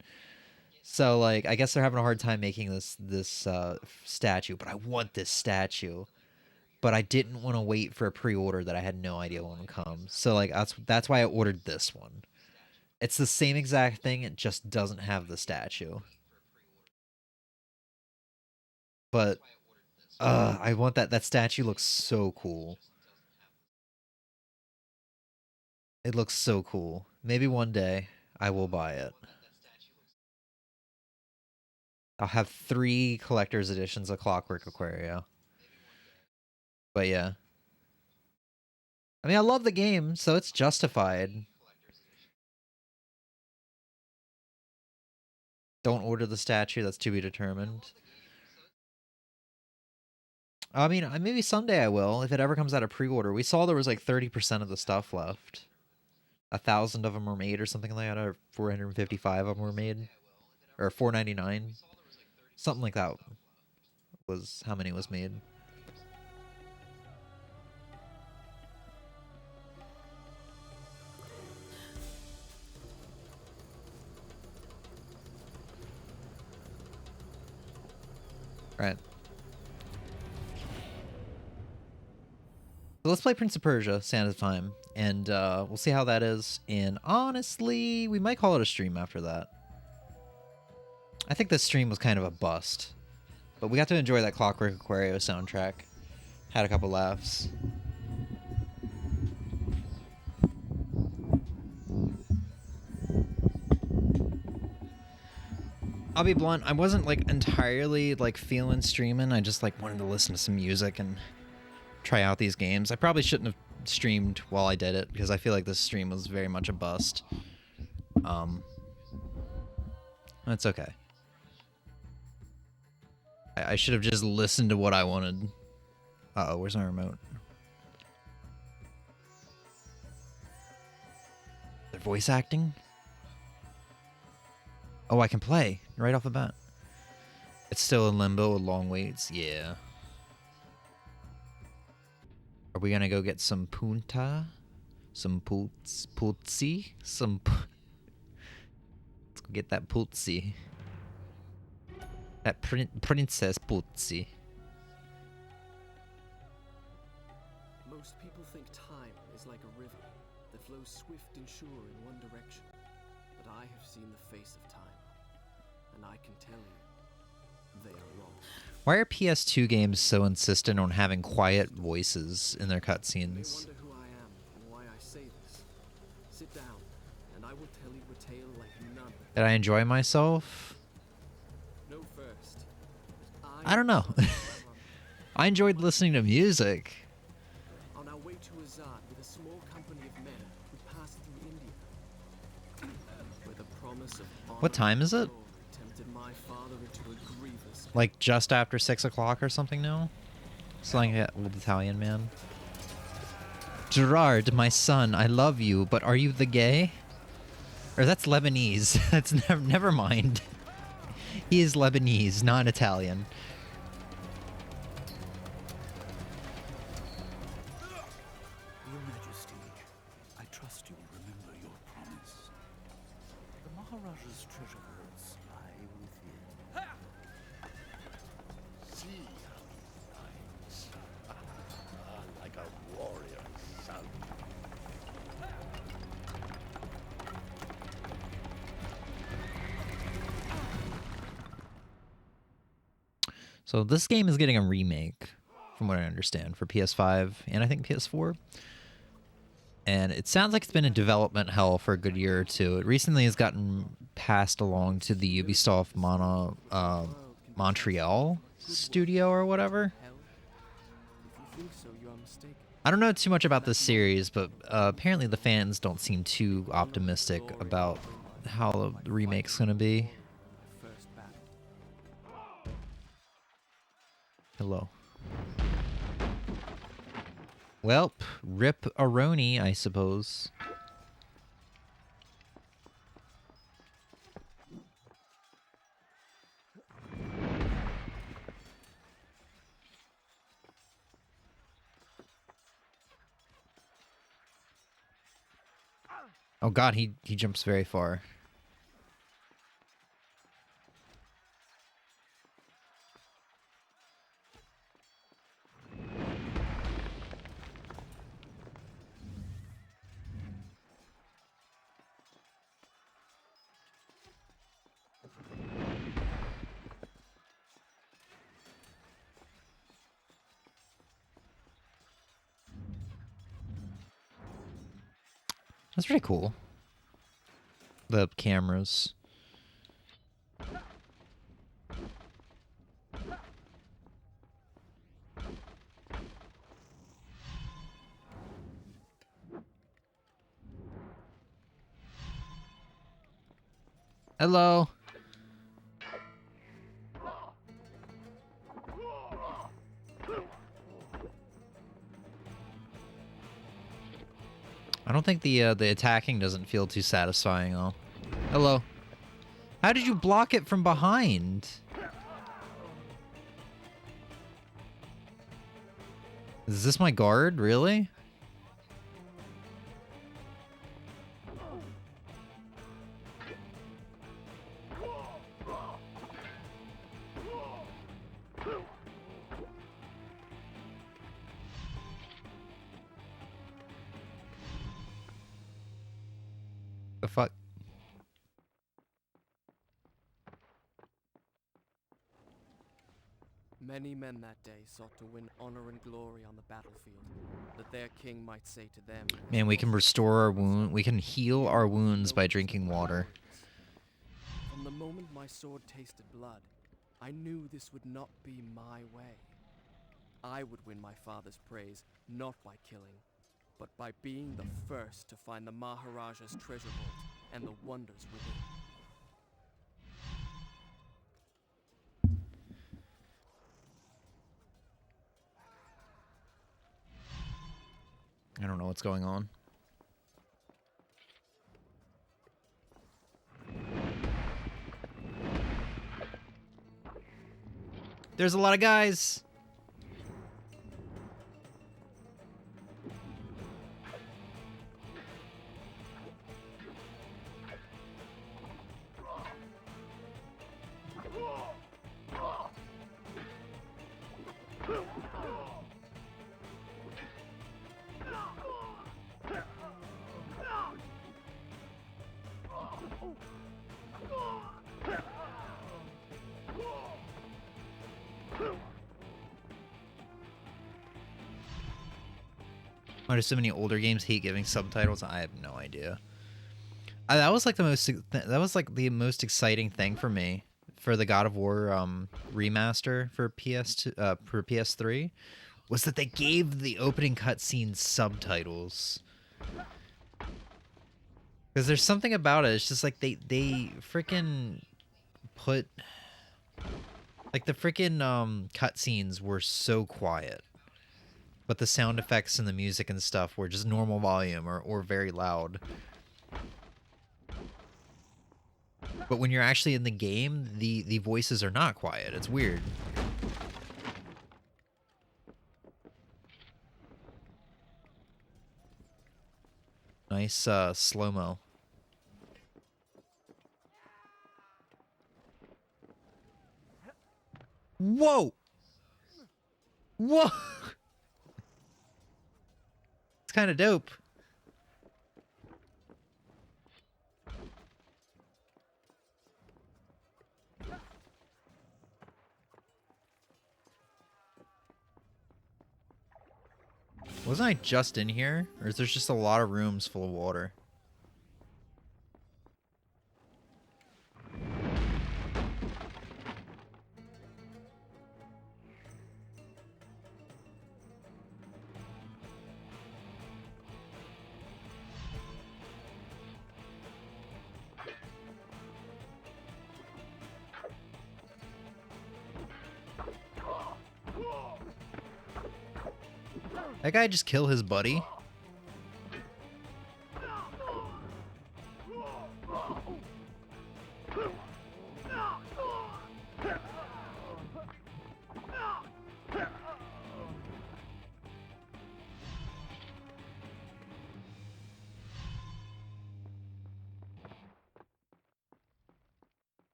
So like, I guess they're having a hard time making this statue, but I want this statue. But I didn't want to wait for a pre-order that I had no idea when it would come. So like, that's why I ordered this one. It's the same exact thing, it just doesn't have the statue. But I want that. That statue looks so cool. It looks so cool. Maybe one day I will buy it. I'll have 3 collector's editions of Clockwork Aquario. But yeah. I mean, I love the game, so it's justified. Don't order the statue, that's to be determined. I mean, maybe someday I will, if it ever comes out of pre-order. We saw there was like 30% of the stuff left. 1,000 of them were made or something like that, or 455 of them were made. Or 499. Something like that was how many was made. Right. So let's play Prince of Persia, Sands of Time, and we'll see how that is. And honestly, we might call it a stream after that. I think this stream was kind of a bust, but we got to enjoy that Clockwork Aquario soundtrack. Had a couple laughs. I'll be blunt, I wasn't like entirely like feeling streaming. I just like wanted to listen to some music and try out these games. I probably shouldn't have streamed while I did it because I feel like this stream was very much a bust. That's okay. I should have just listened to what I wanted. Uh-oh, where's my remote? They're voice acting? Oh, I can play right off the bat. It's still in limbo with long waits. Yeah. Are we gonna go get some punta? Some putzi? Some... Let's go get that putzi. That Princess Putzi. Most people think time is like a river, that flows swift and sure in one direction. But I have seen the face of time, and I can tell you, they are wrong. Why are PS2 games so insistent on having quiet voices in their You may cutscenes? wonder who I am and why I say this. Sit down, and I will tell you a tale like none. Did I enjoy myself? Know first, I don't know. I enjoyed listening to music. on our way to Azad with a small company of men who passed through India, where the promise of What time is it? glory tempted my father into a grievous Like just after 6 o'clock or something now? It's like an old Italian man. Gerard, my son, I love you, but are you the gay? Or that's Lebanese. That's never mind. He is Lebanese, not Italian. Your Majesty, I trust you will remember your promise. The Maharaja's treasure vaults lie within. See how he rides. Like a warrior son. So this game is getting a remake, from what I understand, for PS5 and I think PS4. And it sounds like it's been in development hell for a good year or two. It recently has gotten passed along to the Ubisoft Montreal studio or whatever. hell. If you think so, you are mistaken. I don't know too much about this series, but apparently the fans don't seem too optimistic about how the remake's going to be. First battle. Hello. Welp, rip Aroni, I suppose. Oh god, he jumps very far. That's pretty cool. The cameras. Hello. I don't think the attacking doesn't feel too satisfying though. Hello. How did you block it from behind? Is this my guard? Really? The fuck? Many men that day sought to win honor and glory on the battlefield, that their king might say to them, Man, we can restore our wound. We can heal our wounds by drinking water. From the moment my sword tasted blood, I knew this would not be my way. I would win my father's praise, not by killing, but by being the first to find the Maharaja's treasure vault and the wonders within. I don't know what's going on. There's a lot of guys. Why do so many older games hate giving subtitles? I have no idea. That was like the most exciting thing for me for the God of War remaster for PS2 for PS3 was that they gave the opening cutscene subtitles. Because there's something about it. It's just like they freaking put like the freaking cutscenes were so quiet, but the sound effects and the music and stuff were just normal volume or very loud. But when you're actually in the game, the voices are not quiet. It's weird. Nice slow-mo. Whoa! Whoa! It's kind of dope. Wasn't I just in here? Or is there just a lot of rooms full of water? That guy just kill his buddy?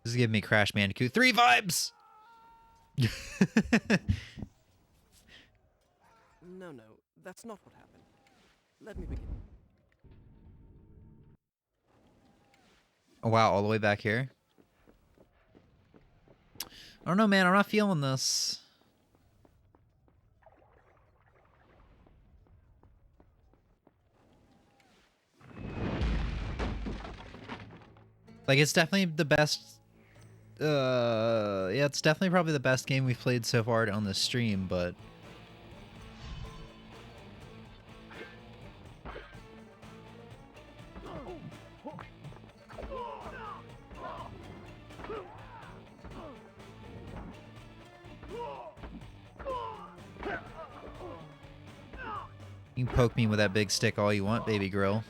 This is giving me Crash Bandicoot 3 vibes! No, that's not what happened. Let me begin. Oh wow, all the way back here? I don't know, man. I'm not feeling this. Like, it's definitely the best... yeah, it's definitely probably the best game we've played so far on this stream, but... You can poke me with that big stick all you want, baby girl.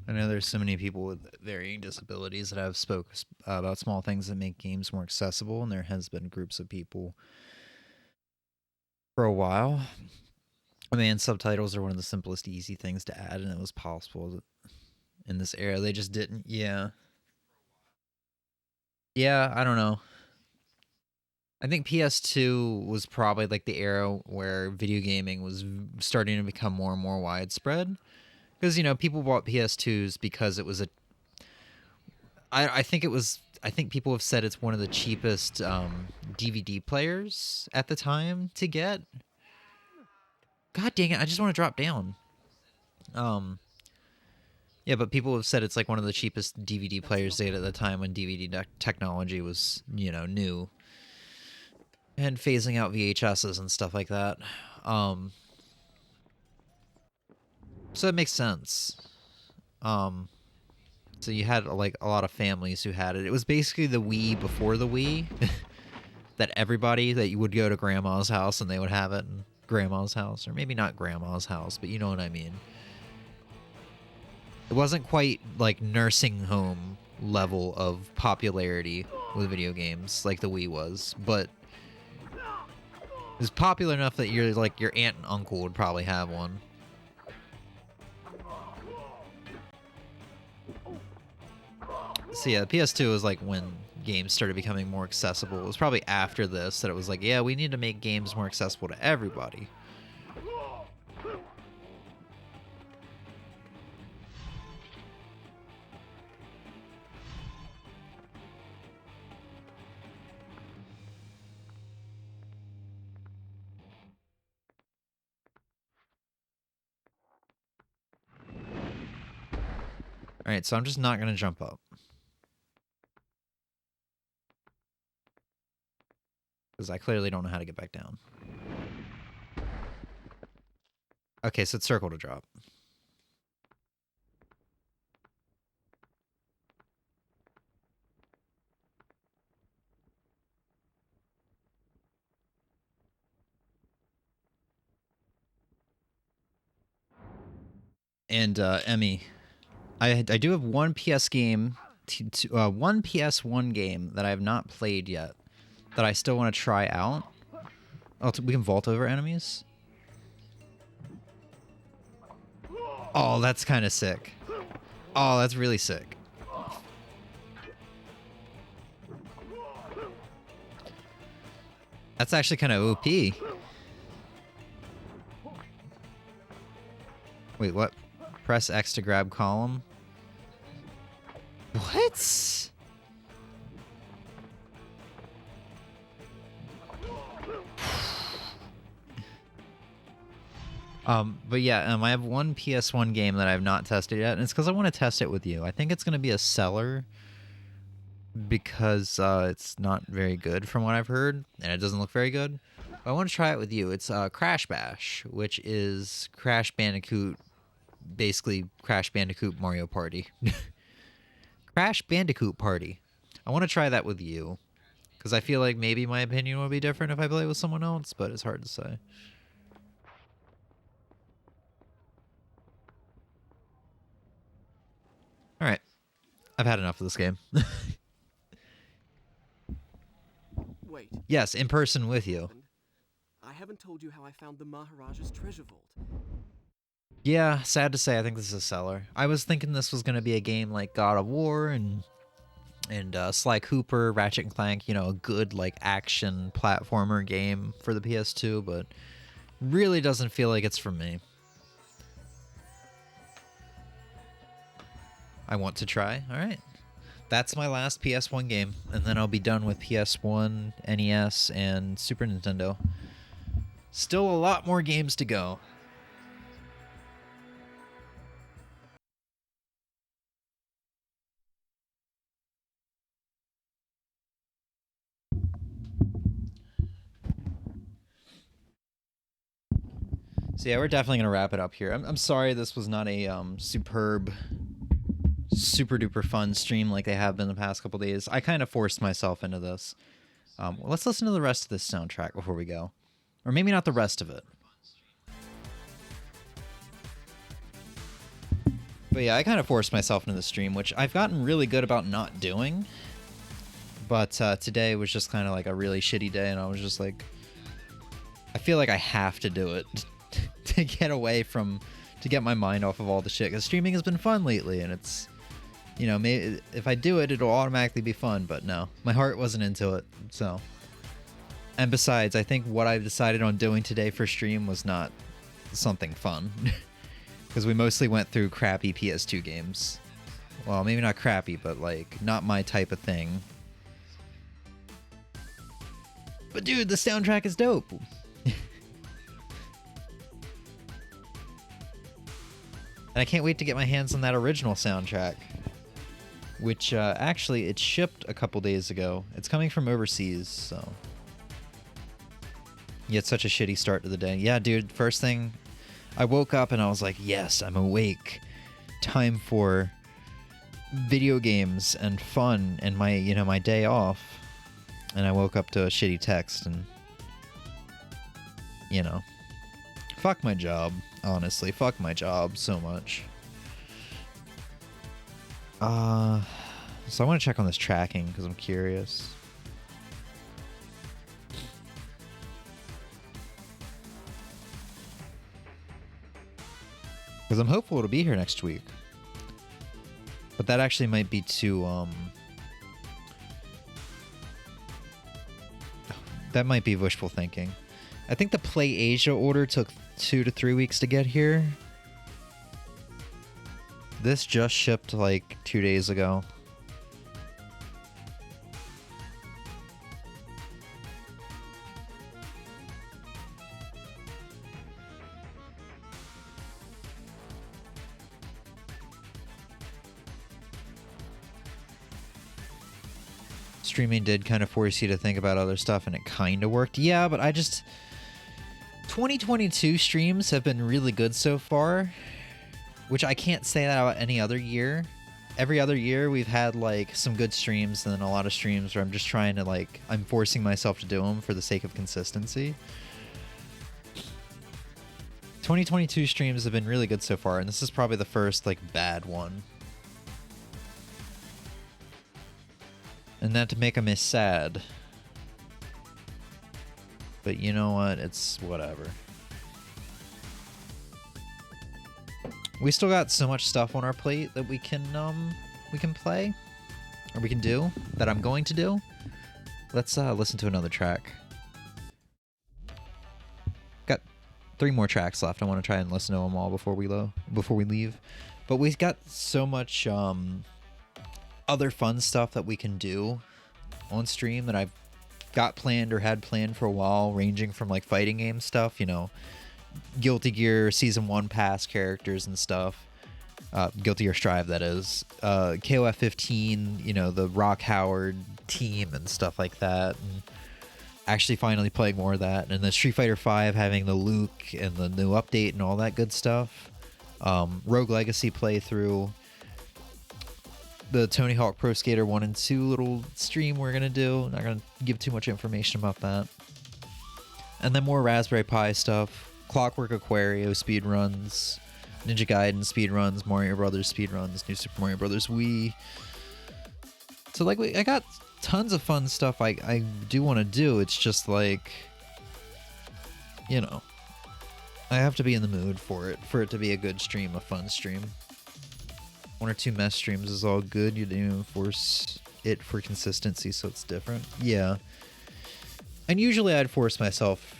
I know there's so many people with varying disabilities that have spoke about small things that make games more accessible, and there has been groups of people for a while. I mean, subtitles are one of the simplest, easy things to add, and it was possible in this era. They just didn't. Yeah. Yeah, I don't know. I think PS2 was probably like the era where video gaming was starting to become more and more widespread. Because, you know, people bought PS2s because it was a... I think it was... I think people have said it's one of the cheapest DVD players at the time to get. God dang it, I just want to drop down. Yeah, but people have said it's like one of the cheapest DVD players to get at the time when DVD technology was, you know, new. And phasing out VHSs and stuff like that. So it makes sense. So you had like a lot of families who had it. It was basically the Wii before the Wii. That everybody, that you would go to grandma's house and they would have it in grandma's house. Or maybe not grandma's house, but you know what I mean. It wasn't quite like nursing home level of popularity. with video games like the Wii was, but it's popular enough that your aunt and uncle would probably have one. So yeah, the PS2 was like when games started becoming more accessible. It was probably after this that it was like, yeah, we need to make games more accessible to everybody. Alright, so I'm just not going to jump up. Because I clearly don't know how to get back down. Okay, so it's circle to drop. And, Emmy, I do have one PS game, one PS1 game that I have not played yet, that I still want to try out. Oh, we can vault over enemies? Oh, that's kind of sick. Oh, that's really sick. That's actually kind of OP. Wait, what? Press X to grab column. What? But yeah, I have one PS1 game that I have not tested yet, and it's because I want to test it with you. I think it's going to be a seller because it's not very good from what I've heard, and it doesn't look very good. But I want to try it with you. It's Crash Bash, which is Crash Bandicoot, basically Crash Bandicoot Mario Party. Crash Bandicoot Party. I want to try that with you, because I feel like maybe my opinion would be different if I play with someone else, but it's hard to say. Alright. I've had enough of this game. Wait. Yes, in person with you. I haven't told you how I found the Maharaja's treasure vault. Yeah, sad to say, I think this is a seller. I was thinking this was going to be a game like God of War and Sly Cooper, Ratchet and Clank, you know, a good like action platformer game for the PS2, but really doesn't feel like it's for me. I want to try. All right. That's my last PS1 game, and then I'll be done with PS1, NES, and Super Nintendo. Still a lot more games to go. So yeah, we're definitely gonna wrap it up here. I'm sorry this was not a superb, super duper fun stream like they have been the past couple days. I kind of forced myself into this. Let's listen to the rest of this soundtrack before we go, or maybe not the rest of it. But yeah, I kind of forced myself into the stream, which I've gotten really good about not doing. But today was just kind of like a really shitty day, and I was just like, I feel like I have to do it to get away from, to get my mind off of all the shit. Because streaming has been fun lately, and it's, you know, maybe if I do it, it'll automatically be fun. But no, my heart wasn't into it. So, and besides, I think what I've decided on doing today for stream was not something fun. Because we mostly went through crappy PS2 games. Well, maybe not crappy, but like not my type of thing. But dude, the soundtrack is dope. And I can't wait to get my hands on that original soundtrack. Which, actually, it shipped a couple days ago. It's coming from overseas, so... Yeah, it's such a shitty start to the day. Yeah, dude, first thing... I woke up and I was like, yes, I'm awake. Time for video games and fun and my, you know, my day off. And I woke up to a shitty text and... You know... Fuck my job, honestly. Fuck my job so much. So I want to check on this tracking because I'm curious. Because I'm hopeful it'll be here next week. But that actually might be too, that might be wishful thinking. I think the Play Asia order took 2 to 3 weeks to get here. This just shipped like 2 days ago. Streaming did kind of force you to think about other stuff, and it kind of worked. Yeah, but 2022 streams have been really good so far, which I can't say that about any other year. Every other year we've had like some good streams and then a lot of streams where I'm just trying to like, I'm forcing myself to do them for the sake of consistency. 2022 streams have been really good so far, and this is probably the first like bad one. And not to make me sad. But you know what? It's whatever. We still got so much stuff on our plate that we can play. Or we can do. That I'm going to do. Let's listen to another track. Got 3 more tracks left. I want to try and listen to them all before we leave. But we've got so much other fun stuff that we can do on stream that I've got planned or had planned for a while, ranging from like fighting game stuff, you know, Guilty Gear Season 1 pass characters and stuff. Guilty Gear Strive, that is. KOF 15, you know, the Rock Howard team and stuff like that. And actually finally playing more of that. And then Street Fighter 5 having the Luke and the new update and all that good stuff. Rogue Legacy playthrough. The Tony Hawk Pro Skater 1 and 2 little stream we're going to do. Not going to give too much information about that. And then more Raspberry Pi stuff. Clockwork Aquario speedruns. Ninja Gaiden speedruns. Mario Brothers speedruns. New Super Mario Brothers Wii. So like I got tons of fun stuff I do want to do. It's just like, you know, I have to be in the mood for it to be a good stream, a fun stream. 1 or 2 mess streams is all good. You didn't force it for consistency, so it's different. Yeah. And usually I'd force myself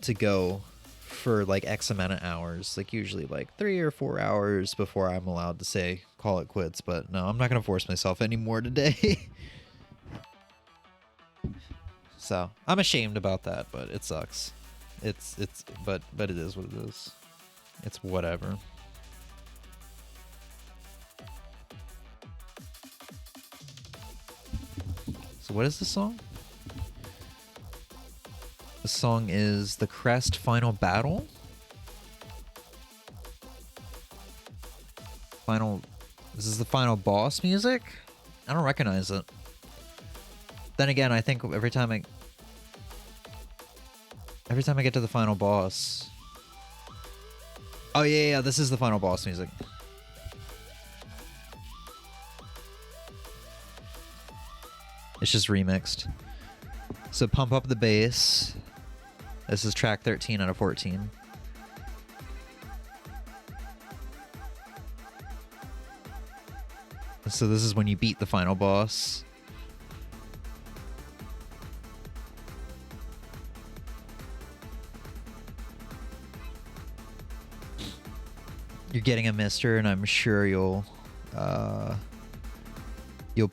to go for like X amount of hours. Like usually like 3 or 4 hours before I'm allowed to say call it quits. But no, I'm not going to force myself anymore today. So I'm ashamed about that, but it sucks. But it is what it is. It's whatever. So what is the song? The song is The Crest Final Battle. This is the final boss music? I don't recognize it. Then again, I think every time I get to the final boss. Oh yeah, this is the final boss music. It's just remixed. So pump up the bass. This is track 13 out of 14. So this is when you beat the final boss. You're getting a mister, and I'm sure you'll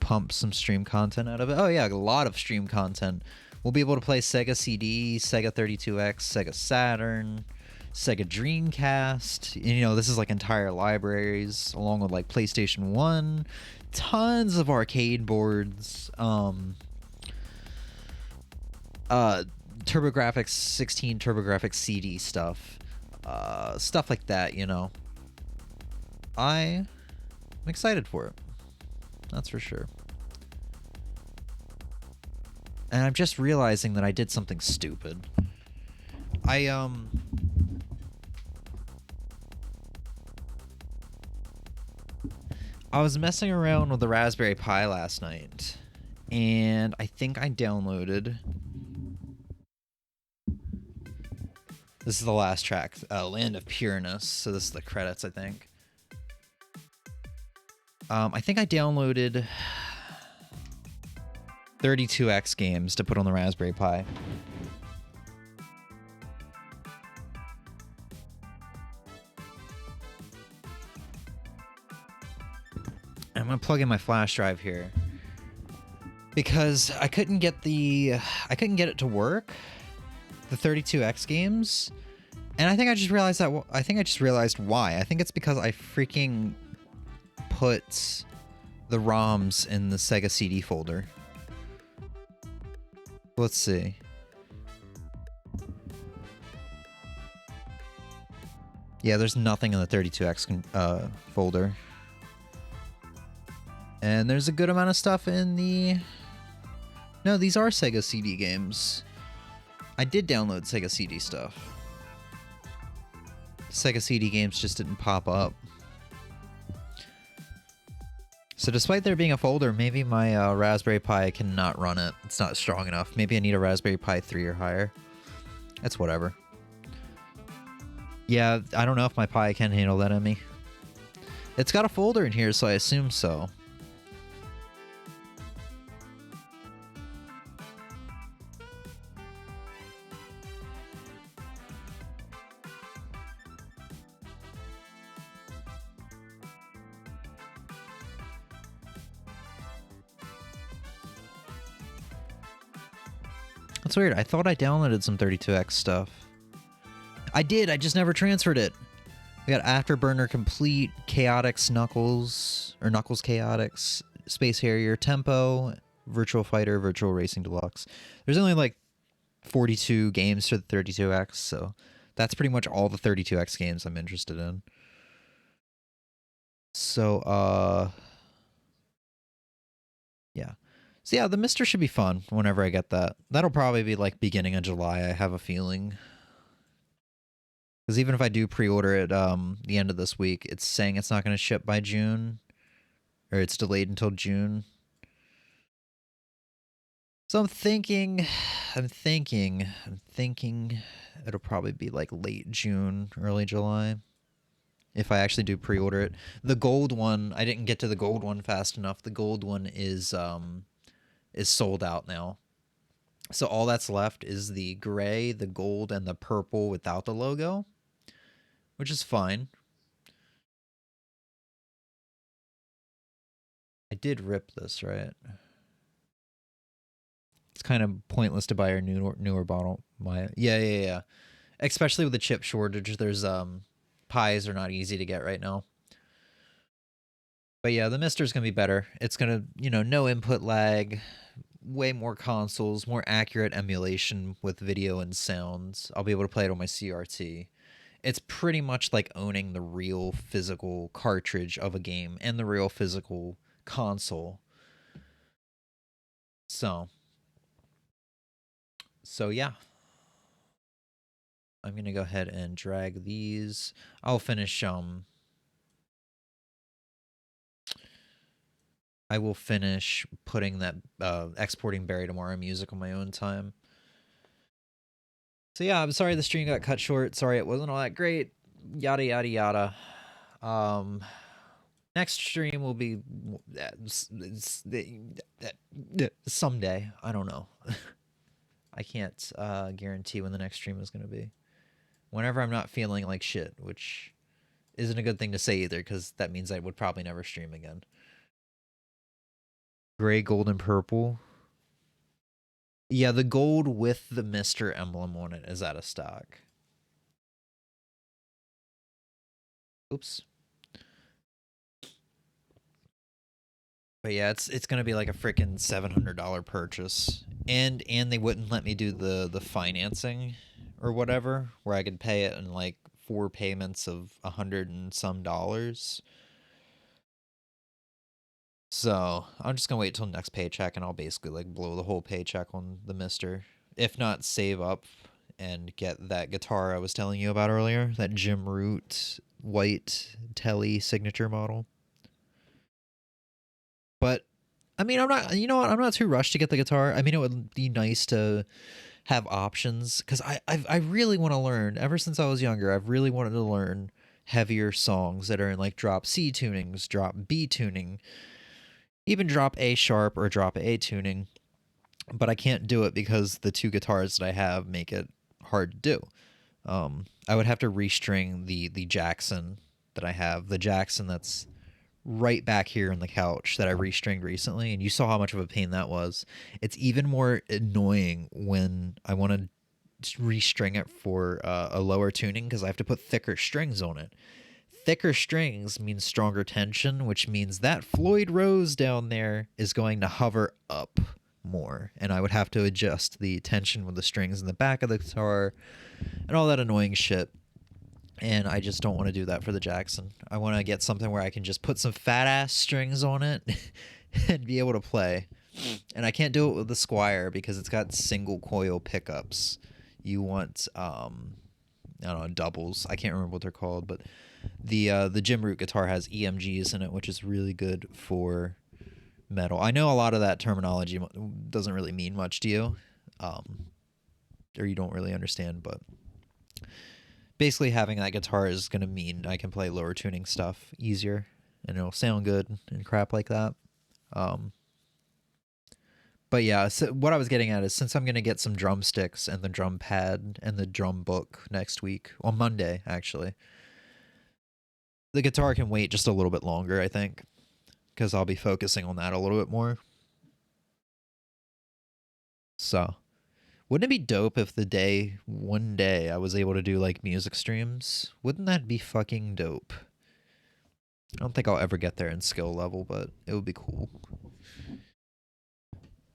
pump some stream content out of it. Oh yeah, a lot of stream content. We'll be able to play Sega CD, Sega 32X, Sega Saturn, Sega Dreamcast. And, you know, this is like entire libraries, along with like PlayStation 1, tons of arcade boards, TurboGrafx 16 TurboGrafx CD stuff, stuff like that, you know. I'm excited for it. That's for sure. And I'm just realizing that I did something stupid. I I was messing around with the Raspberry Pi last night, and I think I downloaded... This is the last track, Land of Pureness, so this is the credits, I think. I think I downloaded 32X games to put on the Raspberry Pi. I'm gonna plug in my flash drive here because I couldn't get it to work, the 32X games, and I think I just realized that. I think I just realized why. I think it's because I freaking put the ROMs in the Sega CD folder. Let's see. Yeah, there's nothing in the 32X folder. And there's a good amount of stuff in the... No, these are Sega CD games. I did download Sega CD stuff. Sega CD games just didn't pop up. So despite there being a folder, maybe my Raspberry Pi cannot run it. It's not strong enough. Maybe I need a Raspberry Pi 3 or higher. That's whatever. Yeah, I don't know if my Pi can handle that, Emmy. It's got a folder in here, so I assume so. That's weird. I thought I downloaded some 32X stuff. I did. I just never transferred it. We got Afterburner Complete, Chaotix Knuckles, or Knuckles Chaotix, Space Harrier, Tempo, Virtual Fighter, Virtual Racing Deluxe. There's only like 42 games for the 32X, so that's pretty much all the 32X games I'm interested in. So, yeah. So yeah, the Mister should be fun whenever I get that. That'll probably be like beginning of July, I have a feeling. Because even if I do pre-order it the end of this week, it's saying it's not going to ship by June. Or it's delayed until June. So I'm thinking it'll probably be like late June, early July. If I actually do pre-order it. The gold one, I didn't get to the gold one fast enough. The gold one is sold out now. So all that's left is the gray, the gold, and the purple without the logo, which is fine. I did rip this, right? It's kind of pointless to buy a newer bottle. Yeah. Especially with the chip shortage, there's pies are not easy to get right now. But yeah, the Mister's gonna be better. It's gonna, no input lag, way more consoles, more accurate emulation with video and sounds. I'll be able to play it on my CRT. It's pretty much like owning the real physical cartridge of a game and the real physical console. So yeah. I'm gonna go ahead and drag these. I'll finish I will finish putting that exporting Barry Tomorrow music on my own time. So yeah, I'm sorry the stream got cut short. Sorry it wasn't all that great. Yada yada yada. Next stream will be someday. I don't know. I can't guarantee when the next stream is going to be. Whenever I'm not feeling like shit, which isn't a good thing to say either, because that means I would probably never stream again. Gray, gold, and purple. Yeah, the gold with the Mister emblem on it is out of stock. Oops. But yeah, it's gonna be like a freaking $700 purchase, and they wouldn't let me do the financing or whatever, where I could pay it in like 4 payments of $100 and some. So I'm just gonna wait till next paycheck, and I'll basically like blow the whole paycheck on the Mister, if not save up and get that guitar I was telling you about earlier, that Jim Root white Telly signature model. But I mean, I'm not. You know what? I'm not too rushed to get the guitar. I mean, it would be nice to have options because I really want to learn. Ever since I was younger, I've really wanted to learn heavier songs that are in like drop C tunings, drop B tuning, even drop A sharp or drop A tuning. But I can't do it because the two guitars that I have make it hard to do. I would have to restring the Jackson that I have, the Jackson that's right back here on the couch that I restringed recently, and you saw how much of a pain that was. It's even more annoying when I want to restring it for a lower tuning because I have to put thicker strings on it. Thicker strings means stronger tension, which means that Floyd Rose down there is going to hover up more, and I would have to adjust the tension with the strings in the back of the guitar and all that annoying shit. And I just don't want to do that for the Jackson. I want to get something where I can just put some fat ass strings on it and be able to play. And I can't do it with the Squire because it's got single coil pickups. You want I don't know, doubles. I can't remember what they're called, but the Jim Root guitar has EMGs in it, which is really good for metal. I know a lot of that terminology doesn't really mean much to you, or you don't really understand, but basically having that guitar is going to mean I can play lower tuning stuff easier and it'll sound good and crap like that. But yeah, so what I was getting at is since I'm going to get some drumsticks and the drum pad and the drum book next week, on Monday actually, the guitar can wait just a little bit longer, I think, because I'll be focusing on that a little bit more. So wouldn't it be dope if one day I was able to do like music streams? Wouldn't that be fucking dope? I don't think I'll ever get there in skill level, but it would be cool.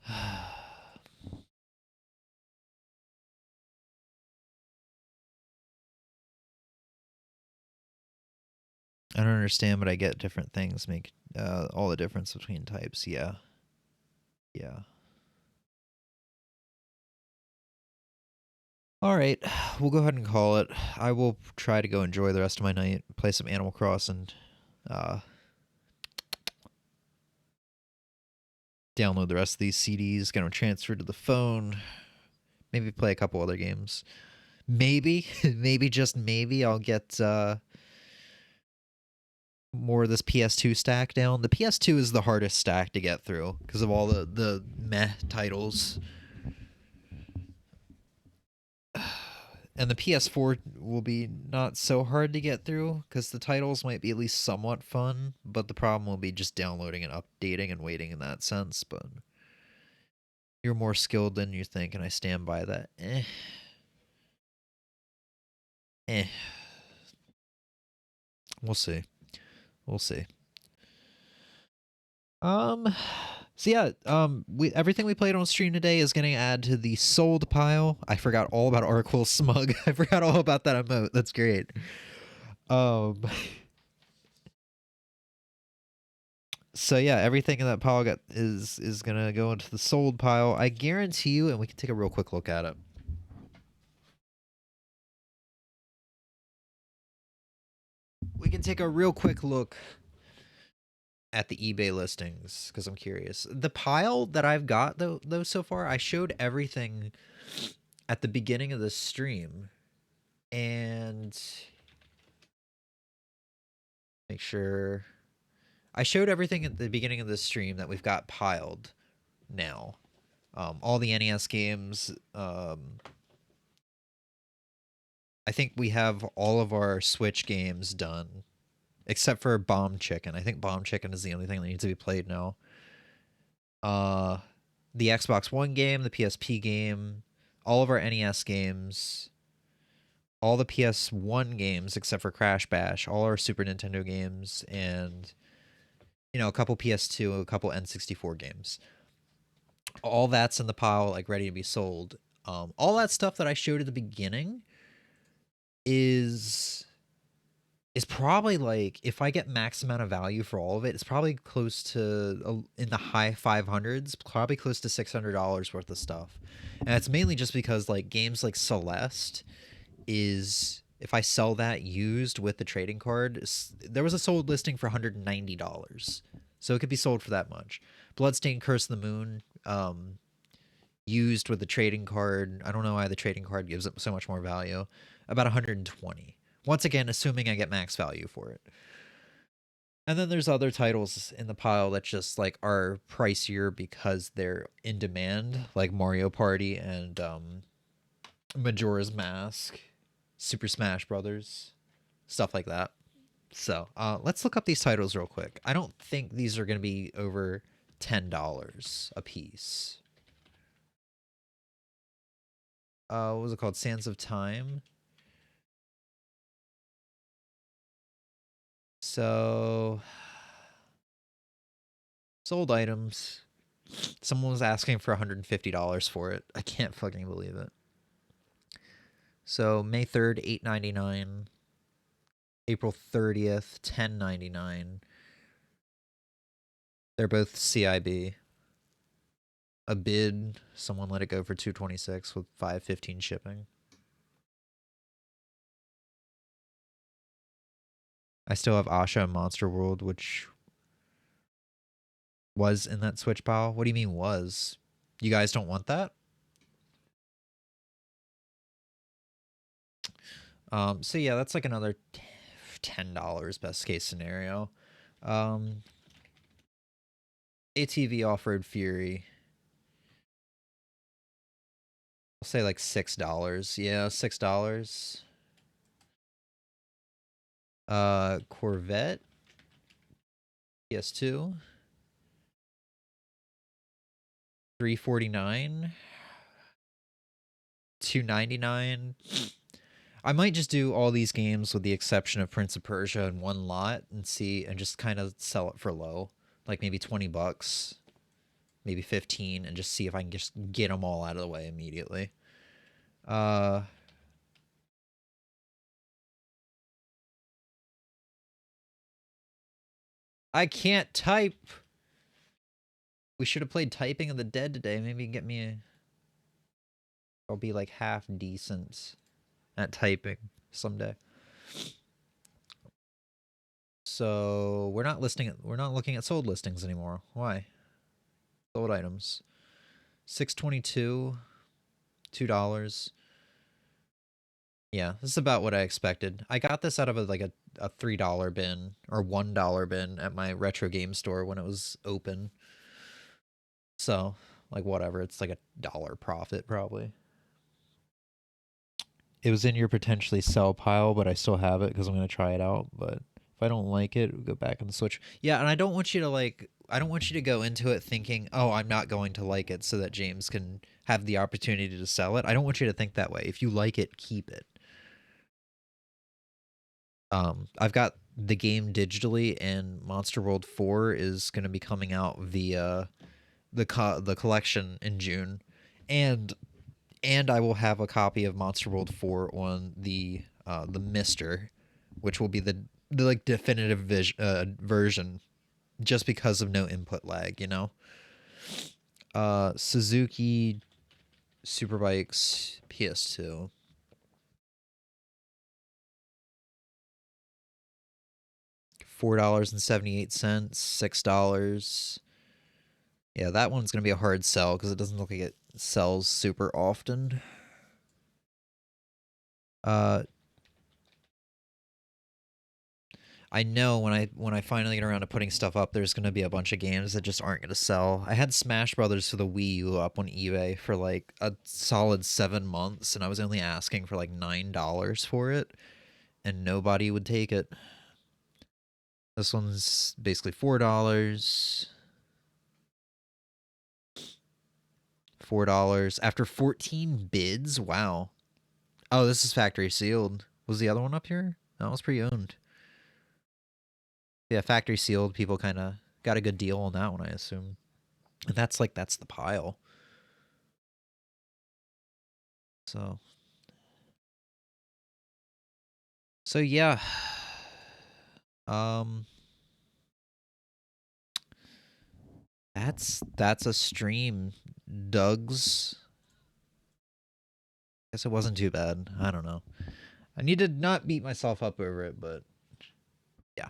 I don't understand, but I get different things make all the difference between types. Yeah. Yeah. All right, we'll go ahead and call it. I will try to go enjoy the rest of my night, play some Animal Crossing, download the rest of these CDs, get them transferred to the phone, maybe play a couple other games. Maybe, maybe just maybe I'll get more of this PS2 stack down. The PS2 is the hardest stack to get through because of all the meh titles. And the PS4 will be not so hard to get through because the titles might be at least somewhat fun, but the problem will be just downloading and updating and waiting in that sense. But you're more skilled than you think, and I stand by that. We'll see. We'll see. So yeah, everything we played on stream today is getting added to the sold pile. I forgot all about Arquil Smug. I forgot all about that emote. That's great. So yeah, everything in that pile is gonna go into the sold pile. I guarantee you, and we can take a real quick look at it. We can take a real quick look at the eBay listings because I'm curious. The pile that I've got though so far, I showed everything at the beginning of the stream, and make sure I showed everything at the beginning of the stream that we've got piled now. All the NES games. I think we have all of our Switch games done. Except for Bomb Chicken. I think Bomb Chicken is the only thing that needs to be played now. The Xbox One game, the PSP game, all of our NES games, all the PS1 games except for Crash Bash, all our Super Nintendo games, and a couple PS2, a couple N64 games. All that's in the pile, like ready to be sold. All that stuff that I showed at the beginning is probably like, if I get max amount of value for all of it, it's probably close to in the high 500s, probably close to $600 worth of stuff. And it's mainly just because like games like Celeste is, if I sell that used with the trading card, there was a sold listing for $190. So it could be sold for that much. Bloodstained Curse of the Moon, used with the trading card. I don't know why the trading card gives it so much more value. About 120. Once again, assuming I get max value for it. And then there's other titles in the pile that just like are pricier because they're in demand, like Mario Party and Majora's Mask, Super Smash Brothers, stuff like that. So let's look up these titles real quick. I don't think these are going to be over $10 a piece. What was it called? Sands of Time. So, sold items. Someone was asking for $150 for it. I can't fucking believe it. So, May 3rd, $8.99. April 30th, $10.99. They're both CIB. A bid, someone let it go for $226 with $5.15 shipping. I still have Asha and Monster World, which was in that Switch pile. What do you mean was? You guys don't want that? So yeah, that's like another $10 best case scenario. ATV Off Road Fury. I'll say like $6. Yeah, $6. Corvette. PS2. $349. $299. I might just do all these games with the exception of Prince of Persia in one lot and see and just kind of sell it for low, like maybe $20, maybe 15, and just see if I can just get them all out of the way immediately. I can't type. We should have played Typing of the Dead today. Maybe get me a... I'll be like half decent at typing someday. So we're not looking at sold listings anymore. Why? Sold items. $622, $2. Yeah, this is about what I expected. I got this out of a $3 bin or $1 bin at my retro game store when it was open. So, like, whatever. It's like $1 profit probably. It was in your potentially sell pile, but I still have it because I'm going to try it out. But if I don't like it, we'll go back and switch. Yeah, and I don't want you to go into it thinking, oh, I'm not going to like it so that James can have the opportunity to sell it. I don't want you to think that way. If you like it, keep it. I've got the game digitally, and Monster World 4 is going to be coming out via the collection in June. And I will have a copy of Monster World 4 on the Mister, which will be the like definitive version, just because of no input lag, you know. Suzuki Superbikes PS2. $4.78, $6. Yeah, that one's gonna be a hard sell because it doesn't look like it sells super often. I know when I finally get around to putting stuff up, there's gonna be a bunch of games that just aren't gonna sell. I had Smash Brothers for the Wii U up on eBay for like a solid 7 months, and I was only asking for like $9 for it, and nobody would take it. This one's basically $4. $4 after 14 bids. Wow. Oh, this is factory sealed. Was the other one up here? That was pre-owned. Yeah, factory sealed. People kind of got a good deal on that one, I assume. And that's the pile. So yeah. That's a stream. Doug's. Guess it wasn't too bad. I don't know. I need to not beat myself up over it, but yeah.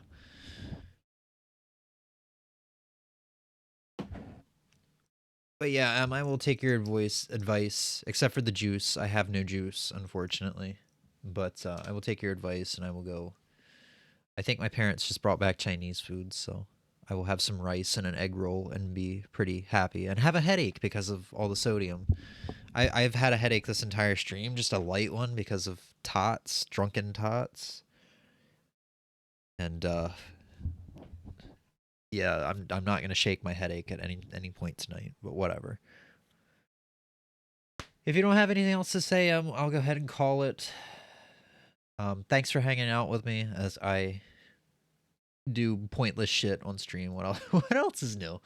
But yeah, I will take your advice, except for the juice. I have no juice, unfortunately. But I will take your advice, and I will go. I think my parents just brought back Chinese food, so I will have some rice and an egg roll and be pretty happy. And have a headache because of all the sodium. I've had a headache this entire stream, just a light one because of tots, drunken tots. And yeah, I'm not gonna shake my headache at any point tonight, but whatever. If you don't have anything else to say, I'll go ahead and call it. Thanks for hanging out with me as I do pointless shit on stream. What else is new?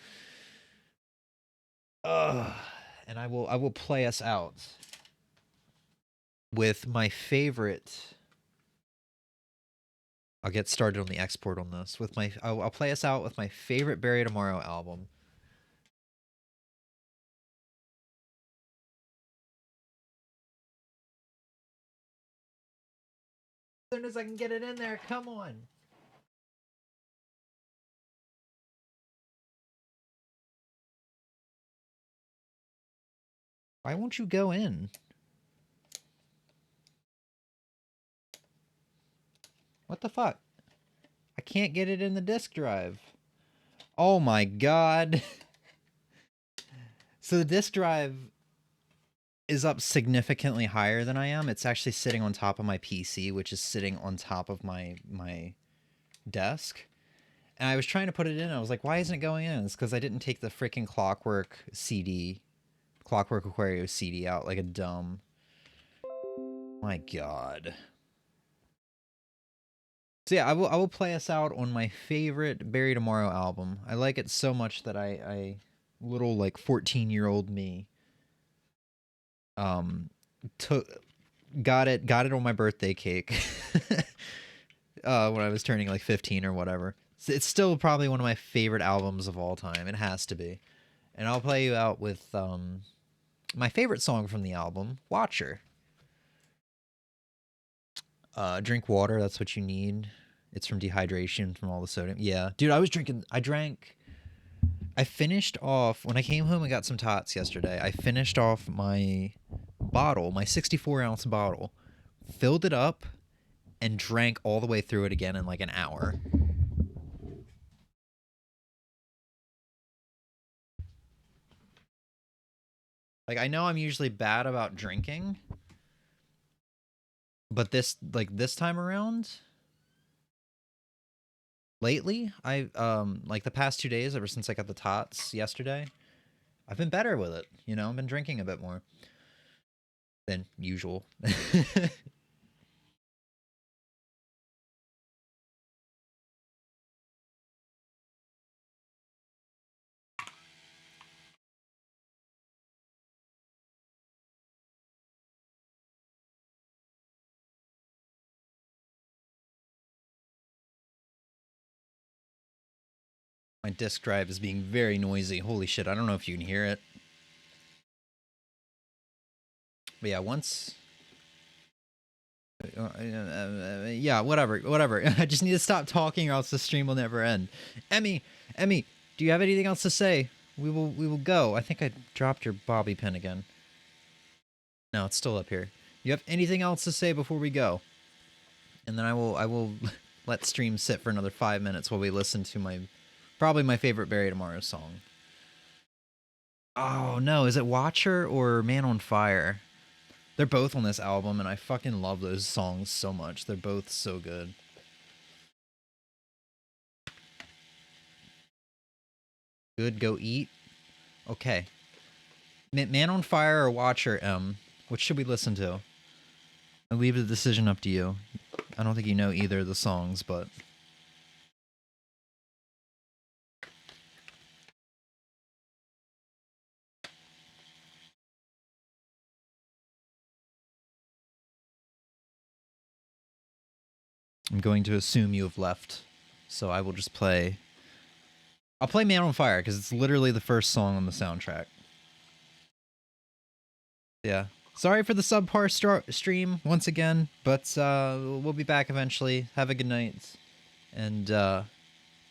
And I will play us out with my favorite. I'll get started on the export on this with my. I'll play us out with my favorite Bury Tomorrow album. As soon as I can get it in there, come on. Why won't you go in? What the fuck? I can't get it in the disk drive. Oh my god. So the disk drive is up significantly higher than I am. It's actually sitting on top of my PC, which is sitting on top of my desk. And I was trying to put it in. I was like, why isn't it going in? It's because I didn't take the freaking Clockwork Aquario CD out like a dumb. My god. So yeah, I will play us out on my favorite Bury Tomorrow album. I like it so much that I little like 14-year-old me got it on my birthday cake when I was turning like 15 or whatever. It's still probably one of my favorite albums of all time. It has to be. And I'll play you out with my favorite song from the album, Watcher. Drink water, that's what you need. It's from dehydration from all the sodium. Yeah, dude, I finished off, when I came home and got some tots yesterday, I finished off my bottle, my 64-ounce bottle, filled it up, and drank all the way through it again in like an hour. Like, I know I'm usually bad about drinking, but this time around, lately, like the past 2 days, ever since I got the tots yesterday, I've been better with it. You know, I've been drinking a bit more than usual. My disk drive is being very noisy. Holy shit, I don't know if you can hear it. But yeah, once... yeah, whatever. I just need to stop talking or else the stream will never end. Emmy, do you have anything else to say? We will go. I think I dropped your bobby pin again. No, it's still up here. You have anything else to say before we go? And then I will let stream sit for another 5 minutes while we listen to probably my favorite Bury Tomorrow song. Oh no, is it Watcher or Man on Fire? They're both on this album, and I fucking love those songs so much. They're both so good. Good, go eat. Okay. Man on Fire or Watcher, what should we listen to? I leave the decision up to you. I don't think you know either of the songs, but... I'm going to assume you have left, so I will just play... I'll play Man on Fire, because it's literally the first song on the soundtrack. Yeah. Sorry for the subpar stream, once again, but we'll be back eventually. Have a good night, and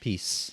peace.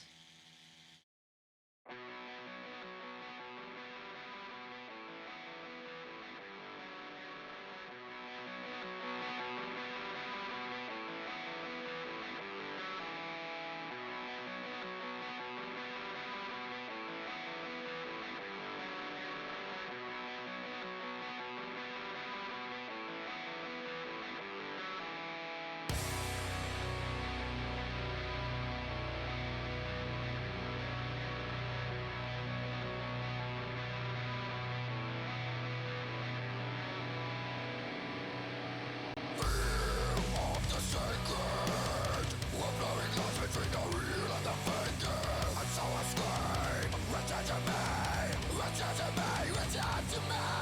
tomorrow.